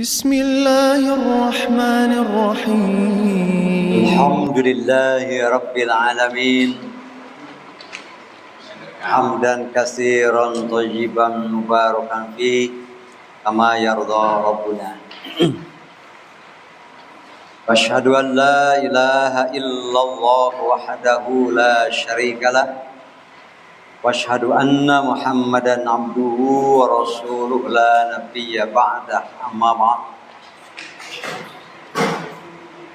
بسم الله الرحمن الرحيم الحمد لله رب العالمين حمدا كثيرا طيبا مباركا فيه كما يرضى ربنا أشهد أن لا إله إلا الله وحده لا شريك له وأشهد أن محمدا عبده ورسوله لا نبي بعده أما بعد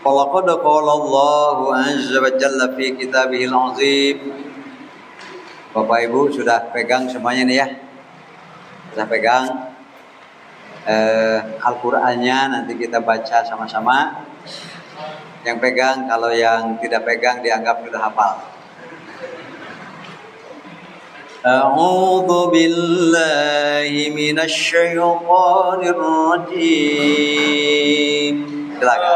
فلقد قال الله عز وجل في كتابه العظيم. Bapak Ibu sudah pegang semuanya nih ya, sudah pegang Al-Qur'annya, nanti kita baca sama-sama. Yang pegang, kalau yang tidak pegang dianggap sudah hafal. A'udzu billahi minasy syaithanir rajim. Silakan.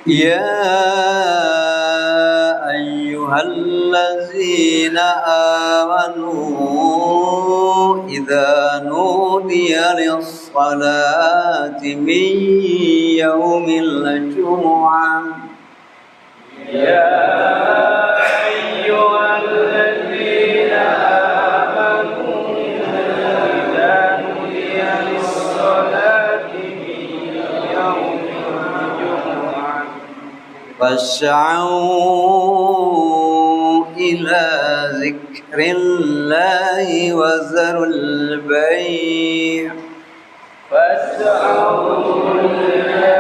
Ya ayyuhallazina amanu idza nudiya lis-salati min yaumil jumu'ah. Ya ayyuhallazina amanu idza nudiya lis-salati min yaumil jumu'ah fas'au ila zikrillahi wa zarul bai' fas'au ila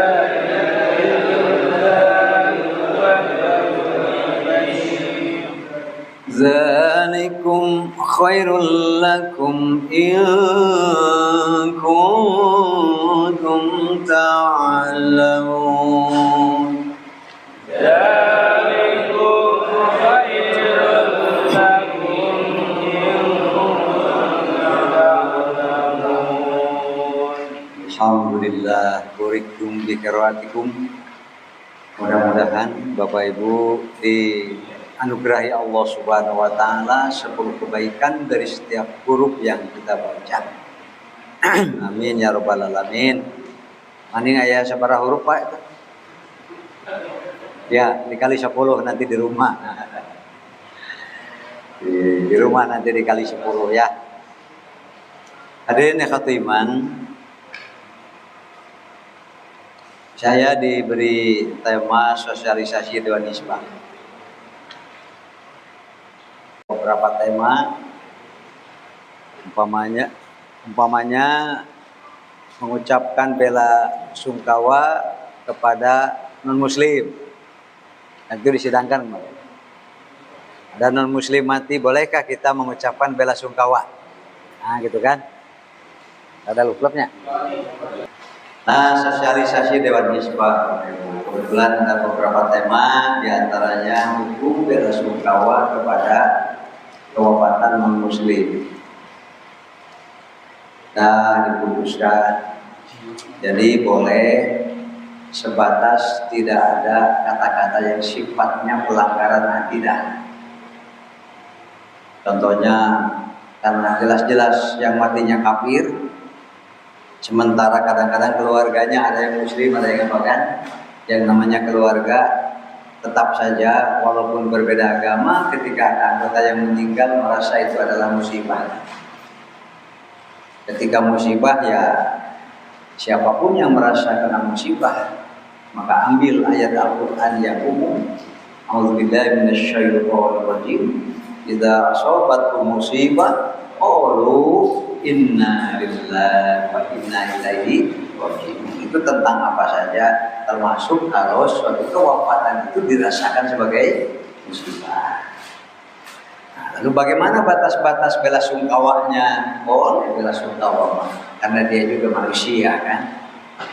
zikrillahi wa zarul bai' zalikum khairul lakum in kuntum ta'lamun. Alhamdulillah, burikum bikarwatikum. Mudah-mudahan Bapak Ibu dianugerahi Allah Subhanahu wa taala 10 kebaikan dari setiap huruf yang kita baca. Amin ya rabbal alamin. Maning aya sabaraha huruf Pak? Ya, dikali 10 nanti di rumah. Di rumah nanti dikali 10 ya. Hadirin ikhwati iman, saya diberi tema sosialisasi Dewan Hizbah. Beberapa tema, umpamanya mengucapkan bela sungkawa kepada non-muslim. Nanti disidangkan. Ada non-muslim mati, bolehkah kita mengucapkan bela sungkawa? Nah gitu kan. Ada klubnya. Nah, sosialisasi Dewan Hizbah. Kebetulan ada beberapa tema, diantaranya hukum bela sungkawa kepada kewafatan non-muslim. Nah, diputuskan. Jadi boleh sebatas tidak ada kata-kata yang sifatnya pelanggaran akidah. Contohnya, karena jelas-jelas yang matinya kafir, sementara kadang-kadang keluarganya ada yang muslim, ada yang apa kan, yang namanya keluarga tetap saja walaupun berbeda agama, ketika ada anggota yang meninggal merasa itu adalah musibah. Ketika musibah ya siapapun yang merasa kena musibah, maka ambil ayat Al-Qur'an yang umum. A'udzubillahi minasyaitonir rajim. Idza asabatkum musibah qalu inna lillahi wa inna ilaihi raji'un. Itu tentang apa saja, termasuk kalau suatu kewafatan itu dirasakan sebagai musibah. Nah, lalu bagaimana batas-batas bela sungkawanya? Boleh bela sungkawa, karena dia juga manusia kan,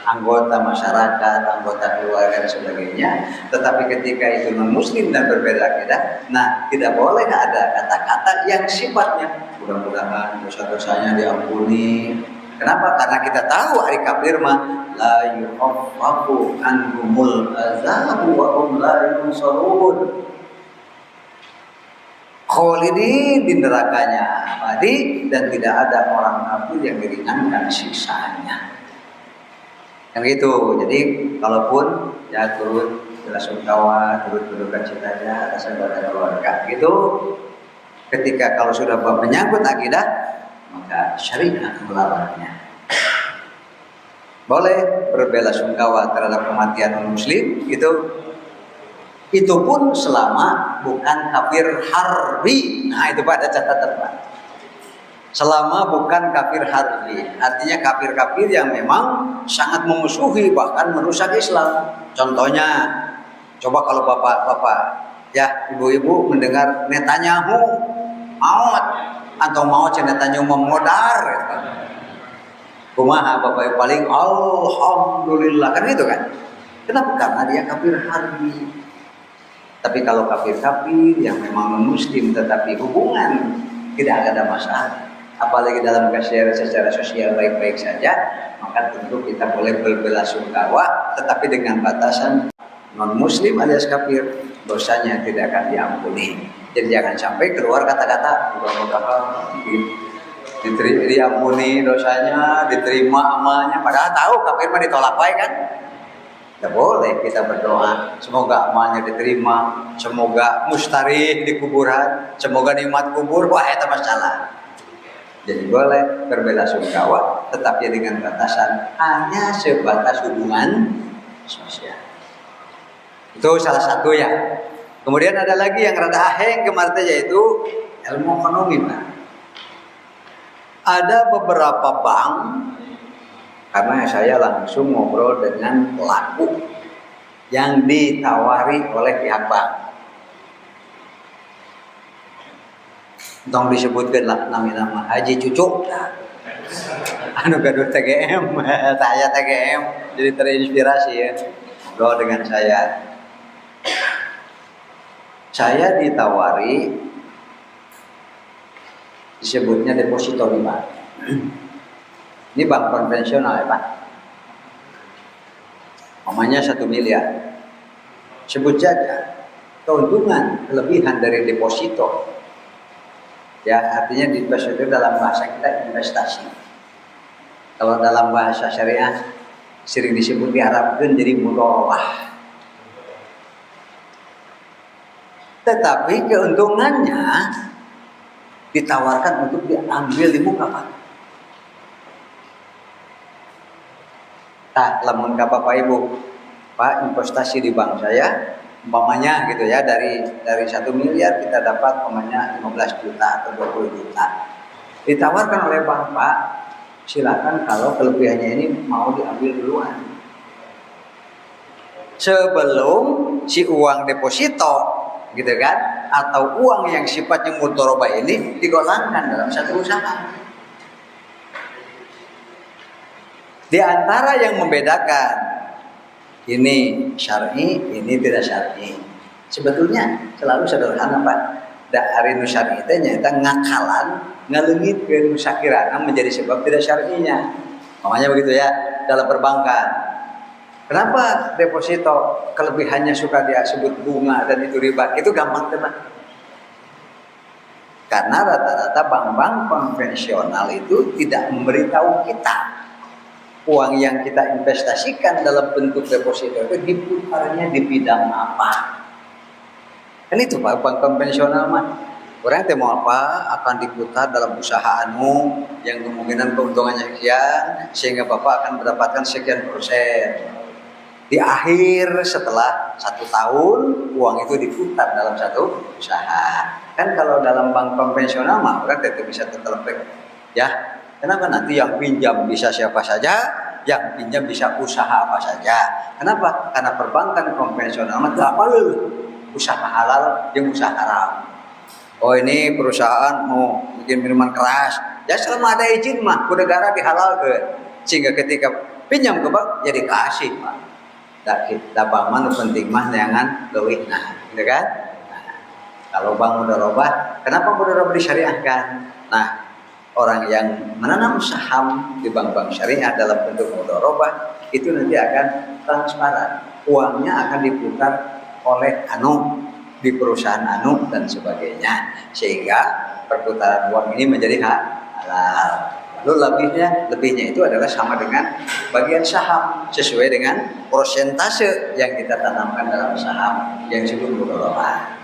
anggota masyarakat, anggota keluarga dan sebagainya. Tetapi ketika itu non-muslim dan berbeda akidah, nah tidak boleh ada kata-kata yang sifatnya mudah-mudahan dosa-dosanya diampuni. Kenapa? Karena kita tahu hari kafir mah la yukhaffafu anhumul azabu wa hum la yunsarun. khalidin di nerakanya abadi, dan tidak ada orang kafir yang diringankan siksaannya. Yang gitu. Jadi kalaupun ya turut belasungkawa, turut berduka citanya atas saudara keluarga gitu, ketika kalau sudah menyangkut akidah, maka syariat melarangnya. Boleh berbelasungkawa terhadap kematian non muslim gitu. Itu pun selama bukan kafir harbi. Nah itu Pak, ada catatan Pak. Selama bukan kafir harbi, artinya kafir-kafir yang memang sangat memusuhi bahkan merusak Islam. Contohnya, coba kalau bapak-bapak ya ibu-ibu mendengar Netanyahu maut atau mau Netanyahu memodar, gitu. Kumaha bapak paling alhamdulillah kan gitu kan? Kenapa? Karena dia kafir harbi. Tapi kalau kafir-kafir yang memang muslim tetapi hubungan tidak ada masalah, apalagi dalam share secara sosial baik-baik saja, maka tentu kita boleh berbelasungkawa, tetapi dengan batasan non muslim alias kafir, dosanya tidak akan diampuni. Jadi jangan sampai keluar kata-kata diampuni dosanya, diterima amalnya, padahal tahu kafir mah ditolak baik kan? Tidak boleh kita berdoa semoga amalnya diterima, semoga mustarih di kuburan, semoga nikmat kubur, wah itu masalah. Jadi boleh berbelasungkawa, tetapi dengan batasan hanya sebatas hubungan sosial. Itu salah satu ya. Kemudian ada lagi yang rada aheng kemarin, yaitu ilmu ekonomi Pak. Ada beberapa bank, karena saya langsung ngobrol dengan pelaku yang ditawari oleh pihak bank. Tong disebutkan lah nama-nama Haji Cucuk. Anu gaduh TGM, saya TGM, jadi terinspirasi ya. Ngobrol dengan saya. Saya ditawari, disebutnya deposito Pak. Ini bank konvensional ya Pak. Namanya 1 miliar. Sebut saja keuntungan kelebihan dari deposito. Ya artinya deposito dalam bahasa kita investasi. Kalau dalam bahasa syariah sering disebut diharapkan jadi mudharabah. Tetapi keuntungannya ditawarkan untuk diambil di muka Pak. Nah, lamun ka Bapak Ibu, Pak investasi di bank saya, umpamanya gitu ya, dari 1 miliar kita dapat umpamanya 15 juta atau 20 juta. Ditawarkan oleh bank, Pak, silakan kalau kelebihannya ini mau diambil duluan. Sebelum si uang deposito gitu kan, atau uang yang sifatnya mudharabah ini digolangkan dalam satu usaha. Di antara yang membedakan ini syar'i, ini tidak syar'i. Sebetulnya selalu sederhana Pak. Dari nu syar'i teh nyaeta ngakalan, ngaleungitkeun nu sakirana menjadi sebab tidak syar'inya. Makanya begitu ya dalam perbankan. Kenapa deposito kelebihannya suka dia sebut bunga dan itu riba? Itu gampang teman. Karena rata-rata bank-bank konvensional itu tidak memberitahu kita uang yang kita investasikan dalam bentuk deposito itu diputarnya di bidang apa. Kan itu Pak, bank konvensional mah. Orang teh mau apa akan diputar dalam usahaanmu yang kemungkinan keuntungannya sekian, sehingga Bapak akan mendapatkan sekian persen. Di akhir setelah 1 tahun uang itu diputar dalam satu usaha. Kan kalau dalam bank konvensional mah orang tidak bisa tertelepek. Ya, kenapa nanti yang pinjam bisa siapa saja, yang pinjam bisa usaha apa saja. Kenapa? Karena perbankan konvensional mah apa usaha halal yang usaha haram. Oh ini perusahaan mau bikin minuman keras, ya selama ada izin mah negara dihalalkan. Sehingga ketika pinjam ke bank jadi kasih Pak. Da bank mah penting mah jangan leuwih nah, gitu kan? Nah, kalau bank mudharabah, kenapa mudharabah disyariahkan? Nah, orang yang menanam saham di bank-bank syariah dalam bentuk mudharabah itu nanti akan transparan. Uangnya akan diputar oleh di perusahaan anu dan sebagainya, sehingga perputaran uang ini menjadi halal. Lalu lebihnya itu adalah sama dengan bagian saham sesuai dengan persentase yang kita tanamkan dalam saham yang disebut mudharabah.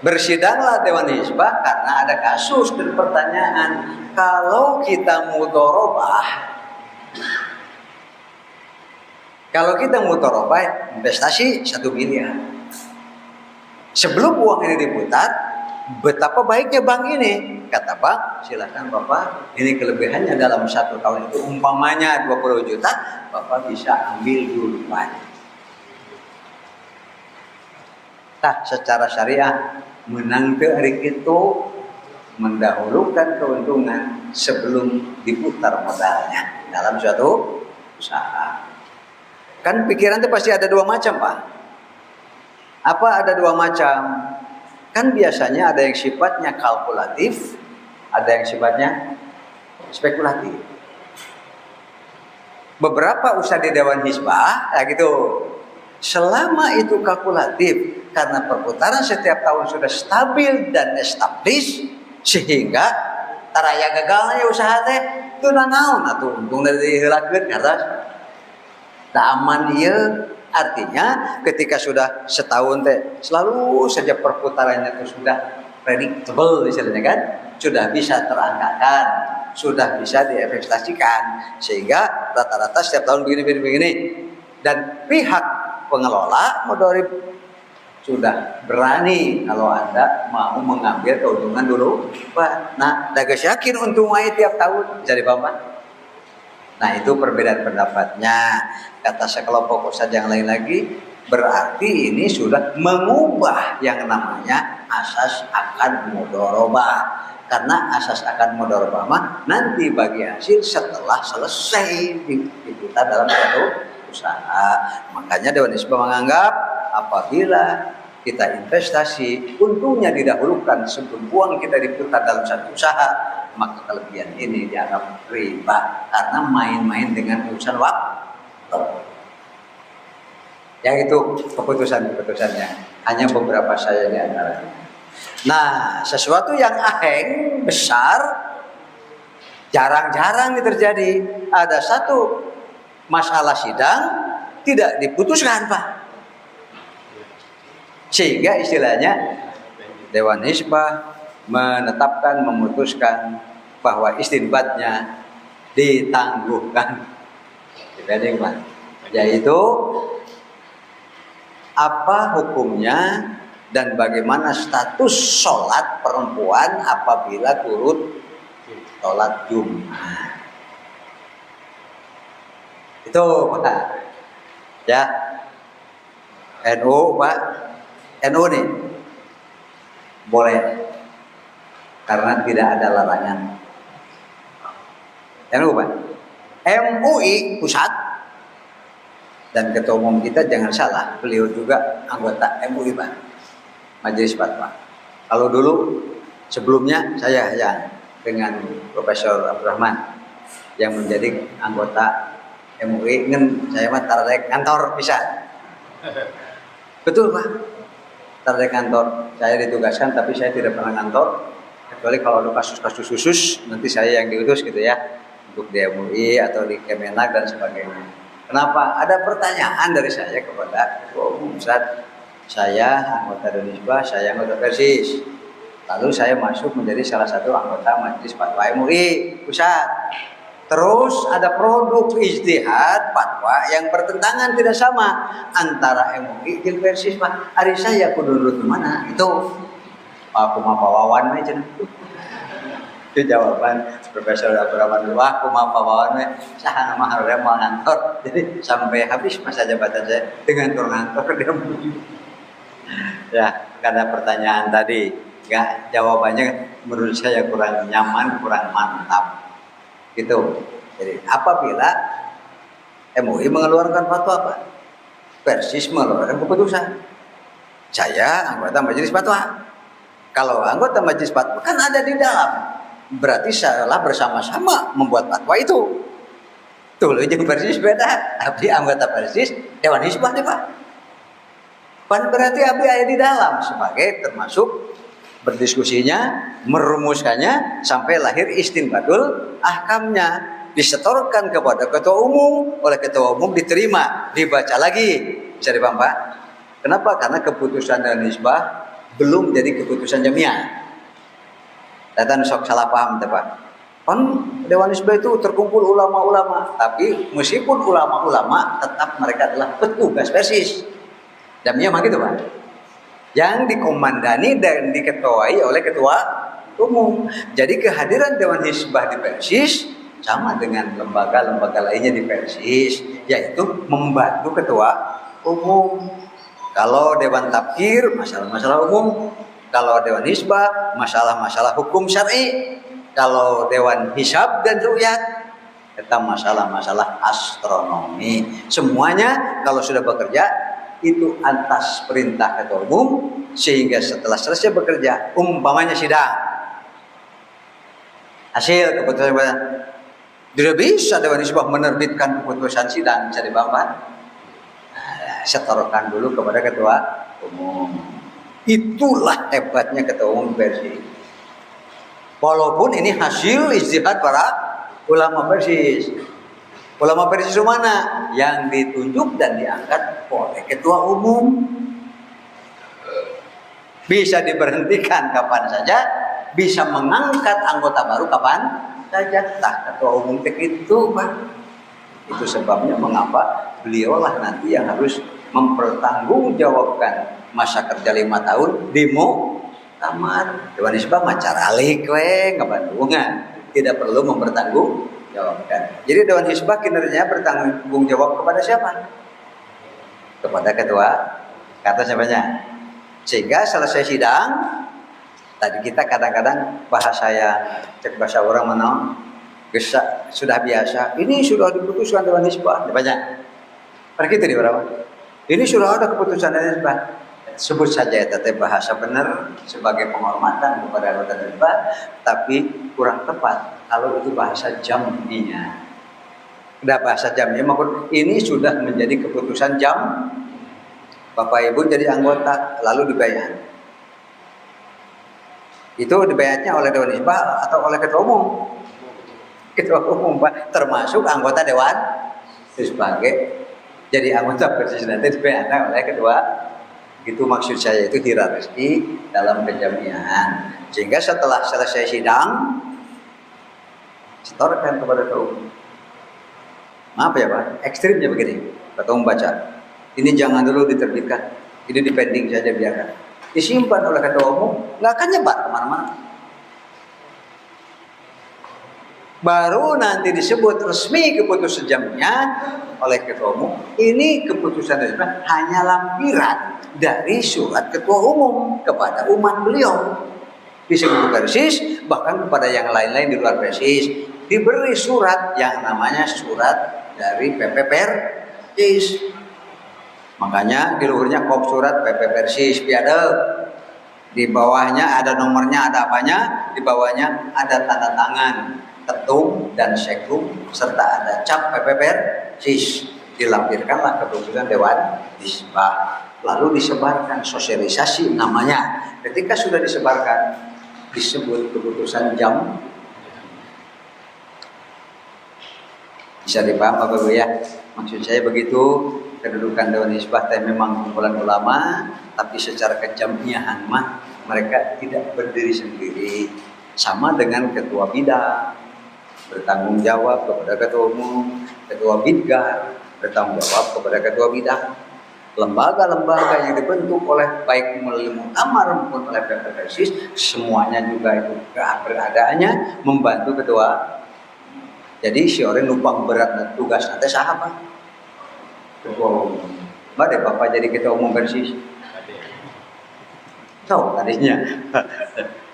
Bersidanglah Dewan Hizbah karena ada kasus dan pertanyaan, kalau kita mudharabah, investasi 1 miliar. Sebelum uang ini diputar, betapa baiknya bank ini. Kata bank, silakan Bapak, ini kelebihannya dalam 1 tahun itu umpamanya 20 juta, Bapak bisa ambil duluan. Nah, secara syariah menang ke hari itu mendahulukan keuntungan sebelum diputar modalnya dalam suatu usaha. Kan pikiran itu pasti ada 2 macam, Pak. Apa ada 2 macam? Kan biasanya ada yang sifatnya kalkulatif, ada yang sifatnya spekulatif. Beberapa usaha di Dewan Hizbah, ya gitu. Selama itu kalkulatif, karena perputaran setiap tahun sudah stabil dan established, sehingga taraya gagalnya usaha teh itu naon atuh untung dari heulakeun karena aman ieu. Artinya ketika sudah setahun teh selalu saja perputarannya itu sudah predictable istilahnya kan, sudah bisa terangkat, sudah bisa diinvestasikan, sehingga rata-rata setiap tahun begini dan pihak pengelola mudharib sudah berani kalau Anda mau mengambil keuntungan dulu, Pak. Nah, dagas yakin untung wae tiap tahun jadi Bapak. Nah, itu perbedaan pendapatnya. Kata sekelompok ustaz yang lain lagi, berarti ini sudah mengubah yang namanya asas akan mudharabah. Karena asas akan mudharabah mah nanti bagi hasil setelah selesai diputar dalam satu usaha. Makanya Dewan Hizbah menganggap apabila kita investasi, untungnya didahulukan sebelum uang kita diputar dalam satu usaha, maka kelebihan ini dianggap riba karena main-main dengan urusan waktu. Yang itu keputusan-keputusannya hanya beberapa saja di antaranya. Nah, sesuatu yang aheng besar jarang-jarang terjadi. Ada satu masalah sidang tidak diputuskan, Pak. Sehingga istilahnya Dewan Hizbah memutuskan bahwa istinbatnya ditangguhkan. Dibanding, Pak. Yaitu apa hukumnya dan bagaimana status sholat perempuan apabila turut sholat Jumat. Itu, Pak. Ya. NU, Pak. NU nih boleh karena tidak ada larangan. NU, Pak. MUI pusat dan ketua umum kita jangan salah, beliau juga anggota MUI, Pak. Majelis Fatwa. Kalau dulu sebelumnya saya yang dengan Profesor Abdurrahman yang menjadi anggota MUI, saya mah tarik kantor bisa. Betul, Pak. Tarik kantor. Saya ditugaskan tapi saya tidak pernah kantor kecuali kalau ada kasus-kasus khusus nanti saya yang diutus gitu ya, untuk di MUI atau di Kemenak dan sebagainya. Kenapa? Ada pertanyaan dari saya kepada Ketua Umum Ustaz. Saya anggota Dewan Hizbah, saya anggota Persis. Lalu saya masuk menjadi salah satu anggota Majelis Fatwa MUI Pusat. Terus ada produk ijtihad fatwa yang bertentangan tidak sama antara MUI dan Persis, Pak. Hari saya kudu nurut mana? Itu aku mah pawawan aja. Itu jawaban Profesor Abdurrahman. Wah, aku mah pawawan we. Saha nama hareureum mau ngantor. Jadi sampai habis masa jabatan saya dengan turun ngantor dia. Ya, karena pertanyaan tadi enggak jawabannya menurut saya kurang nyaman, kurang mantap. Gitu. Jadi apabila MUI mengeluarkan fatwa apa? Persis mengeluarkan keputusan. Saya anggota Majelis Fatwa. Kalau anggota Majelis Fatwa kan ada di dalam. Berarti saya bersama-sama membuat fatwa itu. Tuh, jeung Persis beda. Tapi anggota Persis Dewan Hizbah nih, Pak. Pan berarti abdi aya di dalam sebagai termasuk berdiskusinya, merumuskannya sampai lahir istinbatul ahkamnya, disetorkan kepada ketua umum, oleh ketua umum diterima, dibaca lagi. Bisa dipaham Pak? Kenapa? Karena keputusan dan nisbah belum jadi keputusan jamiah. Datang sok salah paham Pak. Kan Dewan Nisbah itu terkumpul ulama-ulama, tapi meskipun ulama-ulama tetap mereka adalah petugas persis. Jamiah mah gitu Pak. Yang dikomandani dan diketuai oleh ketua umum. Jadi kehadiran Dewan Hisbah di Persis sama dengan lembaga-lembaga lainnya di Persis, yaitu membantu ketua umum. Kalau Dewan Tapkir masalah-masalah umum, kalau Dewan Hisbah masalah-masalah hukum syar'i, kalau Dewan Hisab dan Ru'yat tentang masalah-masalah astronomi. Semuanya kalau sudah bekerja itu atas perintah ketua umum, sehingga setelah selesai bekerja, umpamanya sidang, hasil keputusan tidak bisa Dewan Hisbah menerbitkan keputusan sidang, bisa dibahas. Setorkan dulu kepada ketua umum. Itulah hebatnya ketua umum Persis. Walaupun ini hasil ijtihad para ulama Persis. Ulama Persis mana? Yang ditunjuk dan diangkat oleh ketua umum. Bisa diberhentikan kapan saja, bisa mengangkat anggota baru kapan saja. Ketua umum itu Pak. Itu sebabnya mengapa beliaulah nanti yang harus mempertanggungjawabkan masa kerja 5 tahun di muktamar. Dewan Hisbah macara alik we ngabandungan, tidak perlu mempertanggungjawabkan. Jadi Dewan Hisbah kinerjanya bertanggung jawab kepada siapa? Kepada ketua, kata siapanya. Sehingga selesai sidang, tadi kita kadang-kadang bahasa cek bahasa orang mana sudah biasa. Ini sudah diputuskan Dewan Hisbah, banyak. Begitu di berapa? Ini sudah ada keputusan Dewan Hisbah. Sebut saja teteh bahasa benar sebagai penghormatan kepada anggota Dewan Hisbah, tapi kurang tepat kalau itu bahasa jamnya. Udah bahasa jamnya maupun ini sudah menjadi keputusan jam. Bapak Ibu jadi anggota lalu dibayar. Itu dibayarnya oleh Dewan Hisbah atau oleh ketua umum? Ketua umum Pak, termasuk anggota Dewan Hisbah. Jadi anggota Persis nanti dibayar oleh ketua. Itu maksud saya, itu hierarki dalam kejamian. Sehingga setelah selesai sidang, setorkan kepada ketua umum. Maaf ya Pak, ekstrimnya begini. Ketua umum baca, ini jangan dulu diterbitkan, ini dipending saja biarkan. Disimpan oleh ketua umum, nggak akan nyebar kemana-mana. Baru nanti disebut resmi keputusan jamnya oleh ketua umum. Ini keputusan resmi hanya lampiran dari surat ketua umum kepada umat beliau. Disebut Persis, bahkan kepada yang lain-lain di luar Persis diberi surat yang namanya surat dari PP Persis. Makanya di luhurnya kop surat PP Persis piada. Di bawahnya ada nomornya, ada apanya, di bawahnya ada tanda tangan ketum dan sektum serta ada cap PP Persis. Dilampirkanlah keputusan Dewan Hisbah, lalu disebarkan sosialisasi namanya. Ketika sudah disebarkan disebut keputusan jam. Bisa dipaham Bapak Ibu ya? Maksud saya begitu, kedudukan Dewan Hisbah memang kumpulan ulama, tapi secara kejamiahan mah mereka tidak berdiri sendiri. Sama dengan ketua bidang bertanggung jawab kepada ketua umum, ketua bidgar bertanggung jawab kepada ketua bidang. Lembaga-lembaga yang dibentuk oleh baik melalui muktamar maupun oleh PP Persis, semuanya juga itu keberadaannya membantu ketua. Jadi si orang numpang berat tugas nanti sahabat ketua umum. Mbak Bapak jadi ketua umum Persis. Tahu tadinya.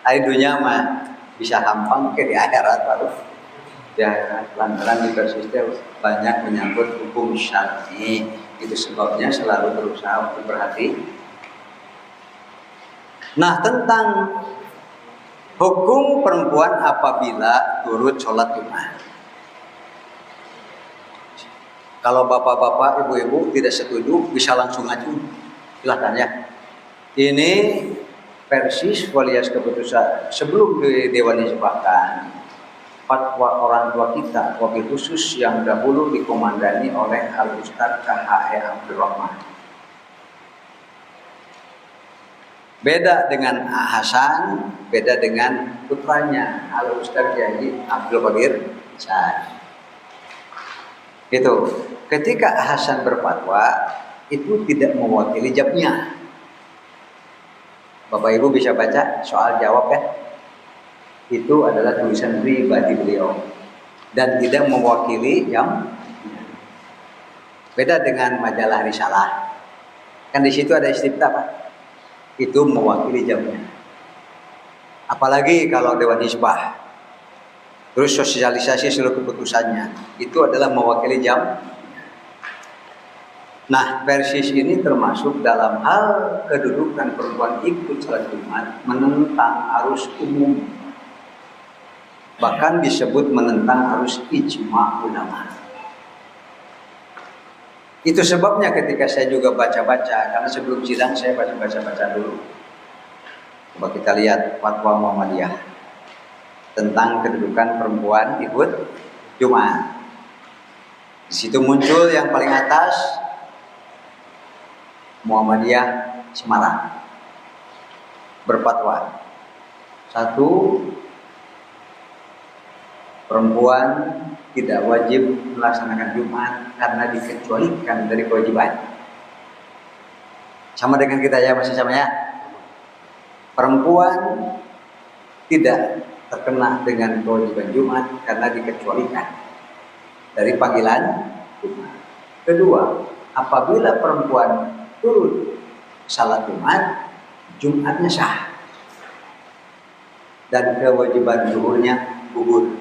Hari dunia mah bisa hampang ke di akhirat baru. Di akhirat lantaran di Persis banyak menyangkut hukum syar'i. Itu sebabnya selalu berusaha untuk berhati. Nah, tentang hukum perempuan apabila turut sholat Jumat. Kalau bapak-bapak, ibu-ibu tidak setuju bisa langsung aja. Silahkan ya. Ini persis walias keputusan sebelum Dewan disebutkan fatwa orang tua kita, wabil khusus yang dahulu dikomandani oleh Al-Ustaz K.H.E. Abdul Rahman. Beda dengan Hasan, beda dengan putranya Al-Ustaz Kiai Abdul Qadir Syah. Itu ketika Hasan berfatwa itu tidak mewakili jamnya. Bapak Ibu bisa baca soal jawab kan? Itu adalah tulisan pribadi beliau dan tidak mewakili jam. Beda dengan majalah Risalah. Kan di situ ada istifta Pak. Itu mewakili jamnya. Apalagi kalau Dewan Hizbah. Terus sosialisasi seluruh keputusannya itu adalah mewakili jam. Nah, persis ini termasuk dalam hal kedudukan perempuan ikut salat Jumat menentang arus umum. Bahkan disebut menentang arus ijma ulama. Itu sebabnya ketika saya juga baca-baca, karena sebelum sidang saya baca-baca dulu. Coba kita lihat fatwa Muhammadiyah tentang kedudukan perempuan ikut Jumat. Di situ muncul yang paling atas Muhammadiyah Semarang berfatwa. 1, perempuan tidak wajib melaksanakan Jumat karena dikecualikan dari kewajiban. Sama dengan kita ya, masih sama ya. Perempuan tidak terkena dengan kewajiban Jumat karena dikecualikan dari panggilan Jumat. Kedua, apabila perempuan turut salat Jumat, Jumatnya sah dan kewajiban zuhurnya gugur.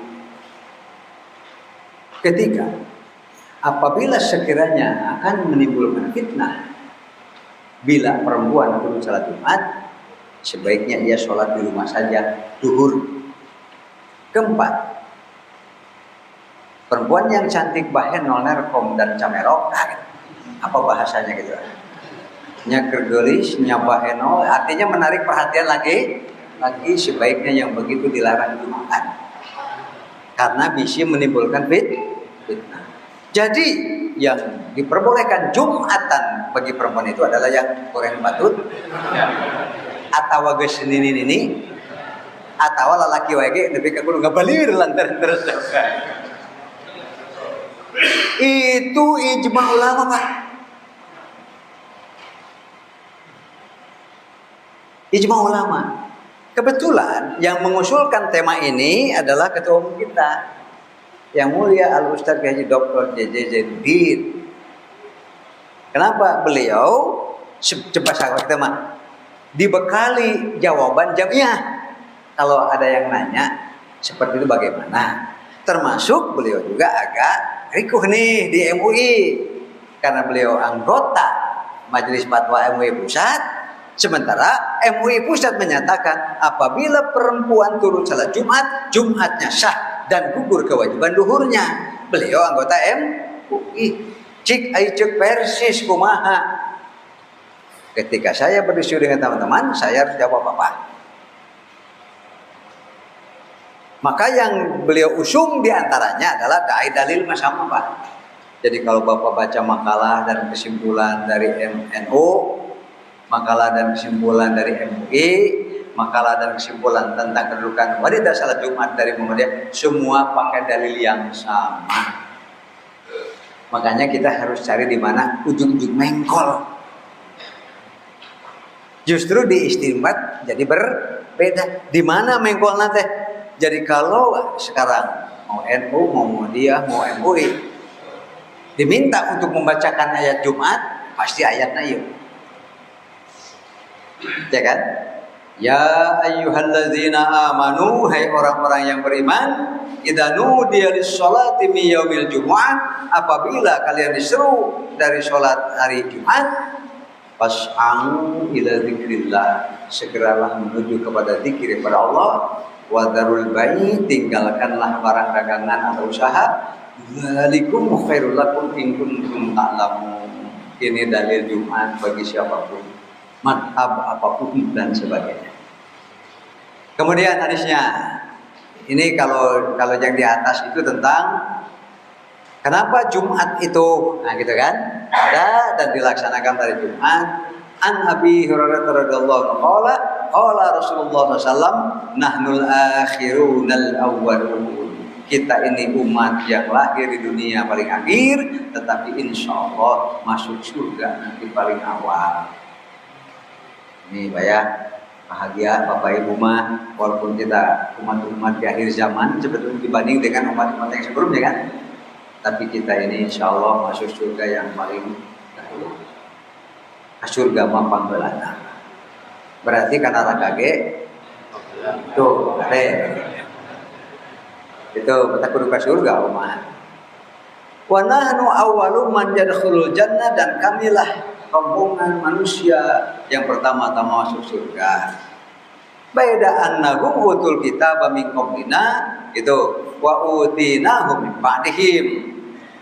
Ketiga, apabila sekiranya akan menimbulkan fitnah bila perempuan turut salat Jumat, sebaiknya ia sholat di rumah saja zuhur. Keempat, perempuan yang cantik bahen nolnerkom dan camerok, apa bahasanya gitu? Nyakergelis, nyabahenol, artinya menarik perhatian lagi sebaiknya yang begitu dilarang Jumatan karena bisa menimbulkan fitnah. Jadi yang diperbolehkan Jumatan bagi perempuan itu adalah yang goreng batut atau geus ini atau lalaki wage nepi ka kudu ngabalir lantaran terus. Itu ijma ulama Pak. Ijma ulama. Kebetulan yang mengusulkan tema ini adalah ketua umum kita, yang mulia Al Ustaz Haji Dr. JJ Zainuddin. Kenapa beliau coba sahabat kita mah dibekali jawaban jamiah kalau ada yang nanya seperti itu bagaimana? Termasuk beliau juga agak rikuh nih di MUI karena beliau anggota Majelis Fatwa MUI Pusat. Sementara MUI Pusat menyatakan apabila perempuan turut salat Jumat, Jumatnya sah dan gugur kewajiban duhurnya. Beliau anggota MUI. Cik ai cek persis kumaha. Ketika saya berdiskusi dengan teman-teman, saya harus jawab apa? Maka yang beliau usung diantaranya adalah dai dalil masama Pak. Jadi kalau Bapak baca makalah dan kesimpulan dari MNU, makalah dan kesimpulan dari MUI, makalah dan kesimpulan tentang kedudukan wanita salat Jumat dari Muhammadiyah, semua pakai dalil yang sama. Makanya kita harus cari di mana ujung-ujung mengkol. Justru di istimbat jadi berbeda. Di mana mengkol nanti? Jadi kalau sekarang mau NU, mau Muhammadiyah, mau MUI diminta untuk membacakan ayat Jumat, pasti ayatnya yuk. Ya kan? Ya ayyuhalladzina amanu, hai orang-orang yang beriman, idza nudiya lis-sholati min yaumil jumu'ah, apabila kalian diseru dari salat hari Jumat, fas'au ila dzikrillah, segeralah menuju kepada zikir kepada Allah, wa darul bai', tinggalkanlah barang dagangan atau usaha, dzalikum khairul lakum in kuntum ta'lamun. ini dalil Jumat bagi siapapun, madhab apapun dan sebagainya. Kemudian hadisnya, ini kalau yang di atas itu tentang kenapa Jumat itu, nah gitu kan, ada dan dilaksanakan pada Jumat. An Abi Hurairah radhiyallahu anhu qala Rasulullah SAW, nahnul akhirunal awwalun. Kita ini umat yang lahir di dunia paling akhir, tetapi insya Allah masuk surga nanti paling awal. Ini ya, bahagia Bapak Ibu mah, walaupun kita umat-umat di akhir zaman sebetulnya dibanding dengan umat-umat yang sebelumnya kan, tapi kita ini insya Allah masuk surga yang paling dahulu. Surga mampang belana. Berarti karena rakage tuh kate itu kita kudu ke surga umat. Wa nahnu awwalu man yadkhulul jannah, dan kamilah rombongan manusia yang pertama-tama masuk surga. Baida annahu utul kitab min qablina, itu wa utinahu min ba'dihim.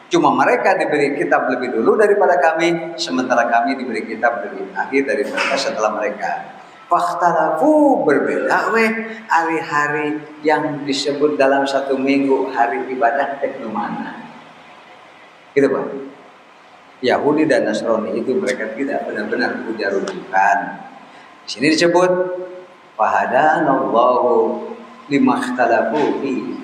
Cuma mereka diberi kitab lebih dulu daripada kami, sementara kami diberi kitab lebih akhir dari mereka setelah mereka. Fakhtalafu, berbeda hari-hari yang disebut dalam satu minggu hari ibadah tekno mana. Gitu Pak. Yahudi dan Nasrani itu mereka tidak benar-benar punya rujukan. Di sini disebut fahadanallahu limakhtalafu fihi.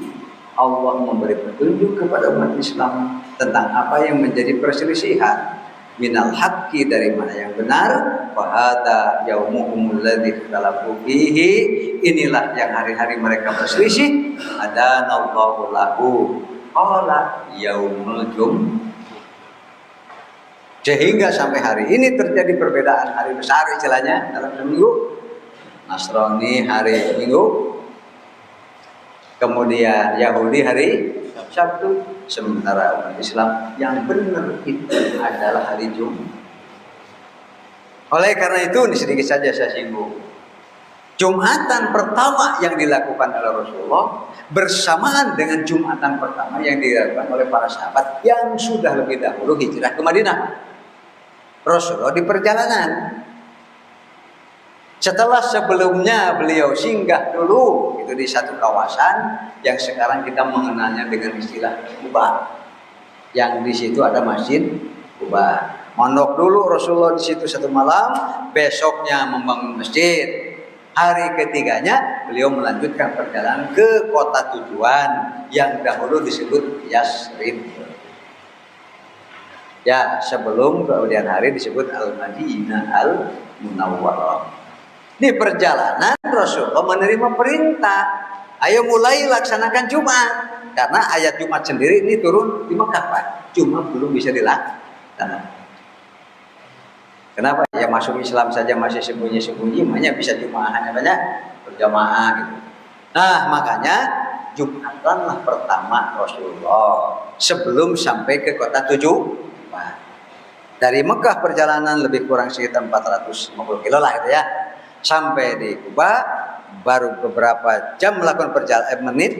Allah memberi petunjuk kepada umat Islam tentang apa yang menjadi perselisihan, minal haqqi, dari mana yang benar, wa hadza yaumuhumul ladzi ikhtalafu fihi, inilah yang hari-hari mereka berselisih, adanallahu lahu qala yaumul jumu'ah. Sehingga sampai hari ini terjadi perbedaan hari besar istilahnya dalam seminggu. Nasrani hari Minggu, kemudian Yahudi hari Sabtu, sementara umat Islam yang benar itu adalah hari Jumat. Oleh karena itu, ini sedikit saja saya singgung. Jumatan pertama yang dilakukan oleh Rasulullah bersamaan dengan Jumatan pertama yang dilakukan oleh para sahabat yang sudah lebih dahulu hijrah ke Madinah. Rasulullah di perjalanan. Setelah sebelumnya beliau singgah dulu itu di satu kawasan yang sekarang kita mengenalnya dengan istilah Quba. Yang di situ ada Masjid Quba. Mondok dulu Rasulullah di situ satu malam, besoknya membangun masjid. Hari ketiganya beliau melanjutkan perjalanan ke kota tujuan yang dahulu disebut Yasrib. Ya, sebelum kemudian hari disebut Al-Madinah Al-Munawwarah. Di perjalanan Rasulullah menerima perintah, ayo mulai laksanakan Jumat. Karena ayat Jumat sendiri ini turun di Mekah Pak, cuma belum bisa dilaksanakan. Kenapa? Ya masuk Islam saja masih sembunyi-sembunyi, makanya bisa Jumaahannya banyak berjamaah gitu. Nah makanya Jumatanlah pertama Rasulullah sebelum sampai ke kota tujuan. Dari Mekah perjalanan lebih kurang sekitar 450 kilo lah itu ya. Sampai di Kuba baru beberapa jam melakukan perjalanan menit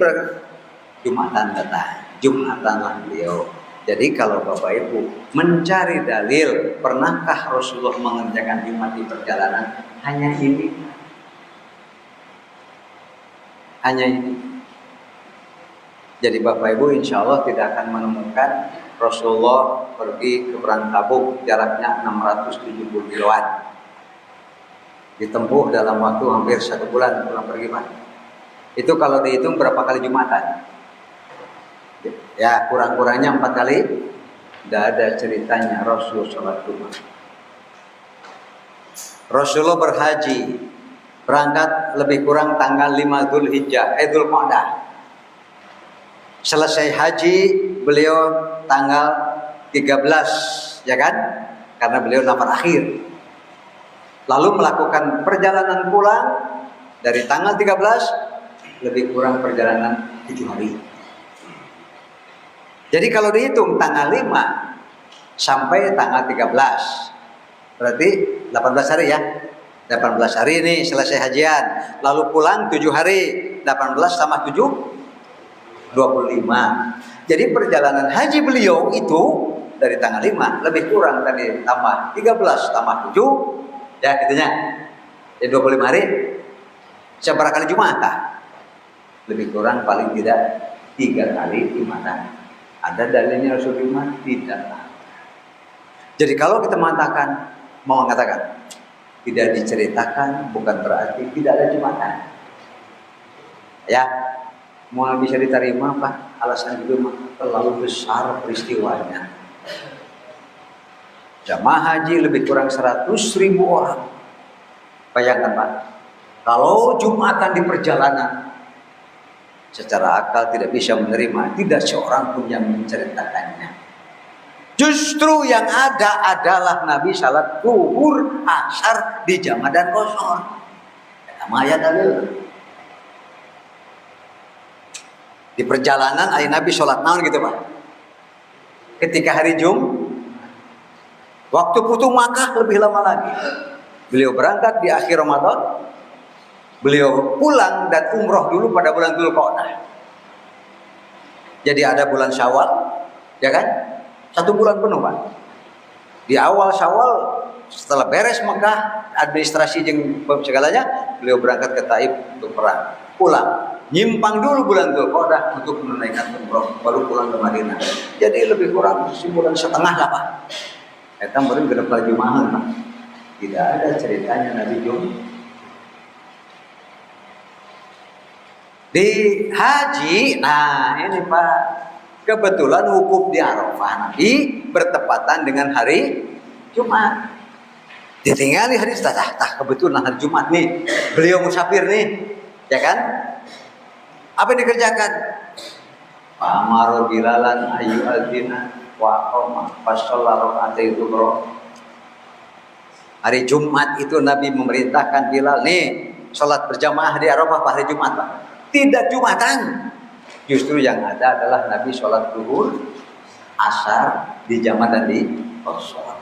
Jumatan datang. Jumatanlah beliau. Jadi kalau Bapak Ibu mencari dalil pernahkah Rasulullah mengerjakan Jumat di perjalanan, hanya ini. Hanya ini. Jadi Bapak Ibu insya Allah tidak akan menemukan Rasulullah pergi ke Perang Tabuk jaraknya 670 kiloan. Ditempuh dalam waktu hampir 1 bulan pulang pergi Pak. Itu kalau dihitung berapa kali Jumatan? Ya kurang-kurangnya 4 kali. Tidak ada ceritanya Rasul sholat Jumat. Rasulullah berhaji berangkat lebih kurang tanggal 5 Dzulhijjah, Dzulqa'dah. Selesai haji beliau tanggal 13 ya kan? Karena beliau nafar akhir. Lalu melakukan perjalanan pulang dari tanggal 13 lebih kurang perjalanan 7 hari. Jadi kalau dihitung tanggal 5 sampai tanggal 13 berarti 18 hari ya. 18 hari ini selesai hajian. Lalu pulang 7 hari. 18 sama 7 25. Jadi perjalanan haji beliau itu dari tanggal 5 lebih kurang tadi tambah 13 tambah 7 ya gitunya. Jadi 25 hari. Seberapa kali Jumat? Lebih kurang paling tidak 3 kali Jumatan. Ada dalilnya Rasul Jumat? Tidak. Jadi kalau kita mengatakan tidak diceritakan bukan berarti tidak ada Jumatan. Ya, mau bisa diterima Pak? Alasan itu terlalu besar peristiwanya. Jamaah haji lebih kurang 100.000 orang. Bayangkan Pak, kalau Jumatan di perjalanan, secara akal tidak bisa menerima, tidak seorang pun yang menceritakannya. Justru yang ada adalah Nabi salat zuhur, asar di jama dan qashar. Nama ayat dalil. Di perjalanan ayat Nabi salat naon gitu Pak. Ketika hari waktu putu Makkah lebih lama lagi. Beliau berangkat di akhir Ramadan. Beliau pulang dan umroh dulu pada bulan Dzulqa'dah. Jadi ada bulan Syawal, ya kan? 1 bulan penuh Pak. Di awal Syawal setelah beres Mekah administrasi jeung segalanya, beliau berangkat ke Taif untuk perang. Pulang, nyimpang dulu bulan Dzulqa'dah untuk menunaikan umroh, baru pulang ke Madinah. Jadi lebih kurang 1,5 bulan lah Pak. Eta meureun genep kali Jumahan Pak. Tidak ada ceritanya Nabi di haji. Nah ini Pak, kebetulan wukuf di Arafah Nabi bertepatan dengan hari Jumat. Ditinggali hari kebetulan hari Jumat nih. Beliau musafir nih, ya kan? Apa yang dikerjakan? Pamaro bilalan ayu aldina wa qoma fasallallahu alaihi wasallam. Hari Jumat itu Nabi memerintahkan Bilal nih sholat berjamaah di Arafah pada hari Jumat Pak. Tidak Jumatan. Justru yang ada adalah Nabi sholat zuhur, asar di jama dan di qashar.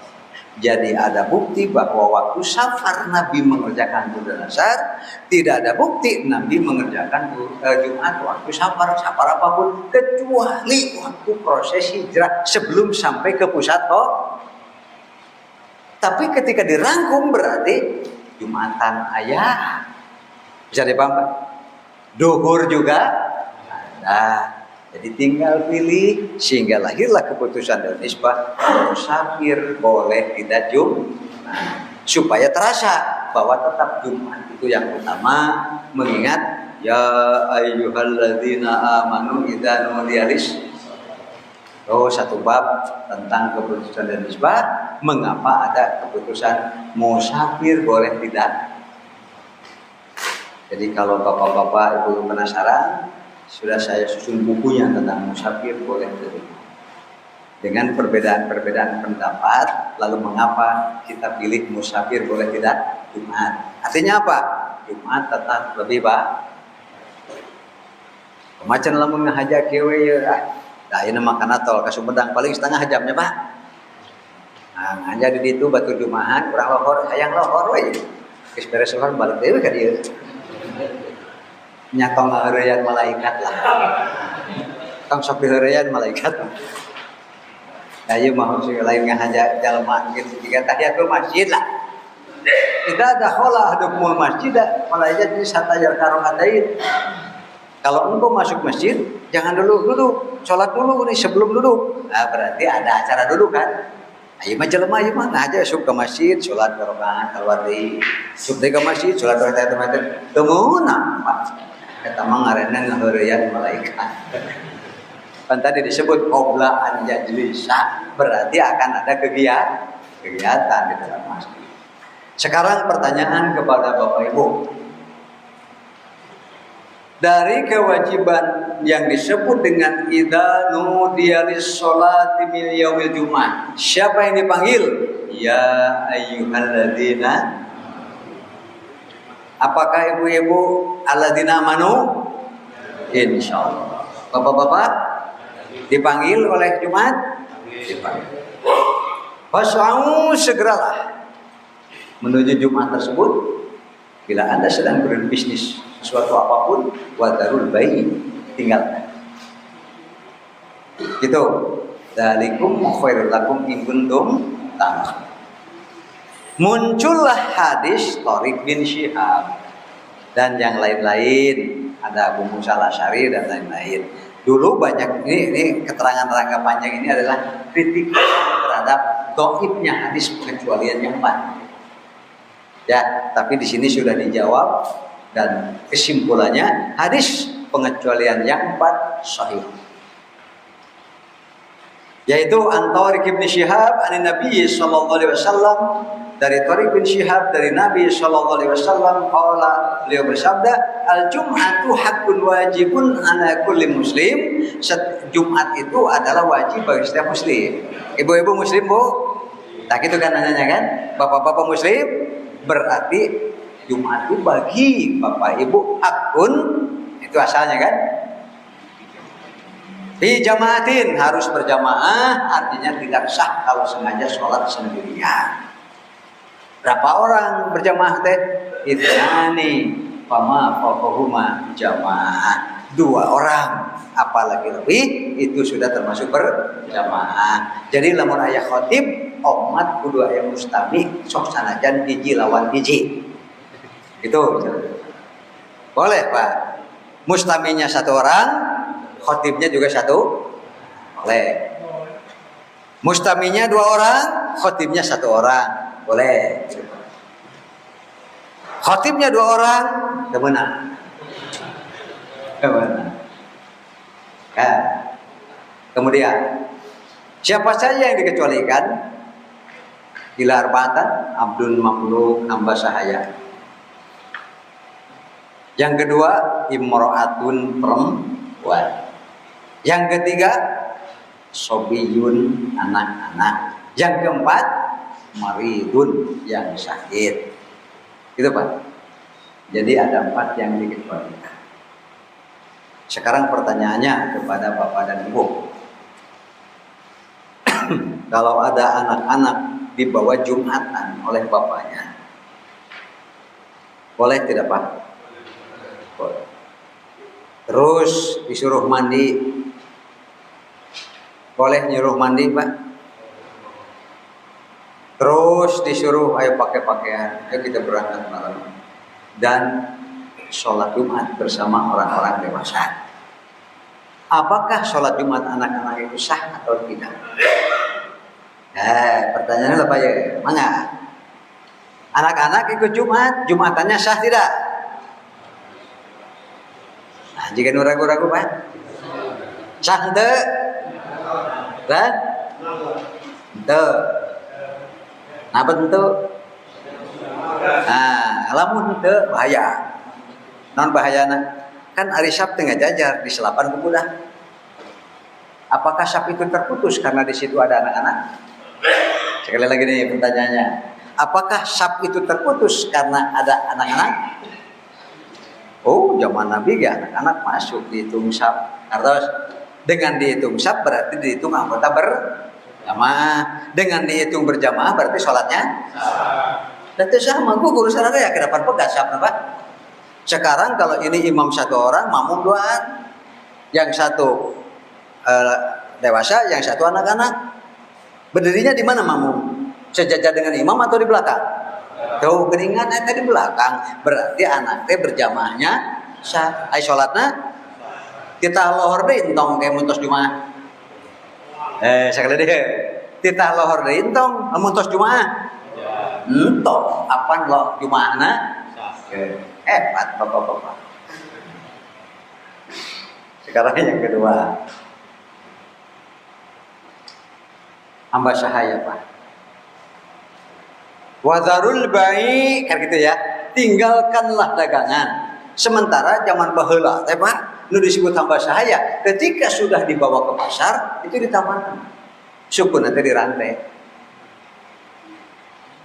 Jadi ada bukti bahwa waktu safar Nabi mengerjakan zuhur dan asar. Tidak ada bukti Nabi mengerjakan Jumat waktu safar apapun kecuali waktu proses hijrah sebelum sampai ke pusat Tapi ketika dirangkum berarti Jumatan ayah. Bisa dipaham? Duhur juga ada. Jadi tinggal pilih sehingga lahirlah keputusan dan nisbah musafir boleh tidak Jumat. Supaya terasa bahwa tetap Jumat itu yang utama, mengingat ya ayyuhalladzina amanu idza nudiya satu bab tentang keputusan dan nisbah. Mengapa ada keputusan musafir boleh tidak? Jadi kalau bapak-bapak ibu penasaran, sudah saya susun bukunya tentang musafir boleh tidak. Dengan perbedaan-perbedaan pendapat, lalu mengapa kita pilih musafir boleh tidak Jumat? Artinya apa? Jumat tetap lebih baik. Kemacan lamun ngahajak kewe ya. Nah, ini makan tol ke Sumedang paling setengah jamnya Pak. Nah, jadi di itu batu Jumahan kurang lohor, hayang lohor we. Geus beres lohor balik deui ka dieu. Nyatong ngeureuyaan malaikat lah. Tong sok diheureuyaan malaikat. Da ieu mah lain ngahajak jalma gitu jiga tahiyatul masjid lah. Tidak ada kholah dukul masjid, malaikat di satayar karokatain. Kalau engkau masuk masjid, jangan dulu duduk, sholat dulu nih sebelum duduk. Nah, berarti ada acara dulu kan? Ayo mah jelema ieu mah aja masuk ke masjid, sholat rakaat keluar deui. Masuk ke masjid, sholat rakaat teu meunang Pak. Eta mah ngaranna ngaheureuyaan malaikat. Kan tadi disebut qabla an yajlisa, berarti akan ada kegiatan di dalam masjid. Sekarang pertanyaan kepada Bapak Ibu. Dari kewajiban yang disebut dengan idza nudiya lis-sholati min yaumil Jumat. Siapa yang dipanggil? Ya ayyuhalladzina. Apakah ibu-ibu alladzina amanu? Insyaallah. Bapak-bapak dipanggil oleh Jumat? Dipanggil. Fas'au segeralah menuju Jumat tersebut. Bila Anda sedang berbisnis sesuatu apapun, wadarul bayi, tinggalkan. Gitu. Dzalikum khairul lakum in kuntum ta'lamun. Muncullah hadis Thariq bin Syihab dan yang lain-lain, ada Abu Musa al-Asy'ari dan lain-lain. Dulu banyak ini keterangan rangka panjang ini adalah kritik terhadap dhaifnya hadis pengecualian yang 4. Ya, tapi di sini sudah dijawab dan kesimpulannya hadis pengecualian yang 4 sahih. Yaitu an Thariq bin Syihab an Nabi sallallahu alaihi wasallam, dari Thariq bin Syihab dari Nabi sallallahu alaihi wasallam qala, beliau bersabda, al jum'atu haqqun wajibun ala kulli muslim. Jumat itu adalah wajib bagi setiap muslim. Ibu-ibu muslim, Bu? Tak gitu kan nanya kan? Bapak-bapak muslim, berarti Jumat itu bagi bapak ibu hakun, itu asalnya kan? Di jamaatin, harus berjamaah, artinya tidak sah kalau sengaja sholat sendirian. Berapa orang berjamaah teh? Itnani fama faqahuma jamaah. 2 orang, apalagi lebih itu sudah termasuk berjamaah. Jadi lamun aya khatib, umat kudu aya mustami, sok sanajan hiji lawan hiji. Itu boleh, Pak. Mustaminya 1 orang, khatibnya juga 1, boleh. Mustaminya 2 orang, khatibnya 1 orang, boleh. Khatibnya 2 orang, kemenang. Nah, kemudian siapa saja yang dikecualikan? Ila arba'atan abdul mamluk, hamba sahaya. Yang kedua, imra'atun, perempuan. Yang ketiga, sobiyun, anak-anak. Yang keempat, maridun, yang sakit. Gitu, Pak. Jadi ada 4 yang dikecualikan. Sekarang pertanyaannya kepada Bapak dan Ibu. Kalau ada anak-anak dibawa Jumatan oleh bapaknya, boleh tidak, Pak? Boleh. Terus disuruh mandi, boleh nyuruh mandi, Pak? Terus disuruh ayo pakai pakaian, ayo kita berangkat malam dan sholat Jumat bersama orang-orang dewasa. Apakah sholat Jumat anak-anak itu sah atau tidak? Pertanyaannya apa ya? Mana? Anak-anak ikut Jumat, Jumatannya sah tidak? Nah, jika ragu-ragu, Pak, sah ente? Kan? Ente. Apa tentu? Nah, lamun ente bahaya. Non bahayana. Kan hari Sabtu ngajajar di selapan kubudah. Apakah Sabtu itu terputus karena di situ ada anak-anak? Sekali lagi nih pertanyaannya. Apakah Sabtu itu terputus karena ada anak-anak? Oh, zaman Nabi ya anak-anak masuk dihitung Sab. Terus dengan dihitung Sab berarti dihitung anggota berjamaah. Dengan dihitung berjamaah berarti sholatnya dan itu sama. Gue guru sana ya ke depan pegat Sab, Pak. Sekarang kalau ini imam 1 orang, makmum 2-an. Yang 1 dewasa, yang 1 anak-anak. Berdirinya di mana makmum? Sejajar dengan imam atau di belakang? Tuh, keringan di belakang. Berarti anaknya berjamaahnya sah. Ai sholatna kita lohor deui entong kayak muntos Jumaah. Sekali deh. Kita lohor deui entong muntos Jumaah. Entong apan loh Jumaahna? Bapak-bapak. Sekarang yang kedua, hamba sahaya, Pak. Wazarul bai, kan gitu ya. Tinggalkanlah dagangan. Sementara zaman baheula teh, Pak, nu disebut hamba sahaya, ketika sudah dibawa ke pasar itu ditamankan. Suku nanti dirantai.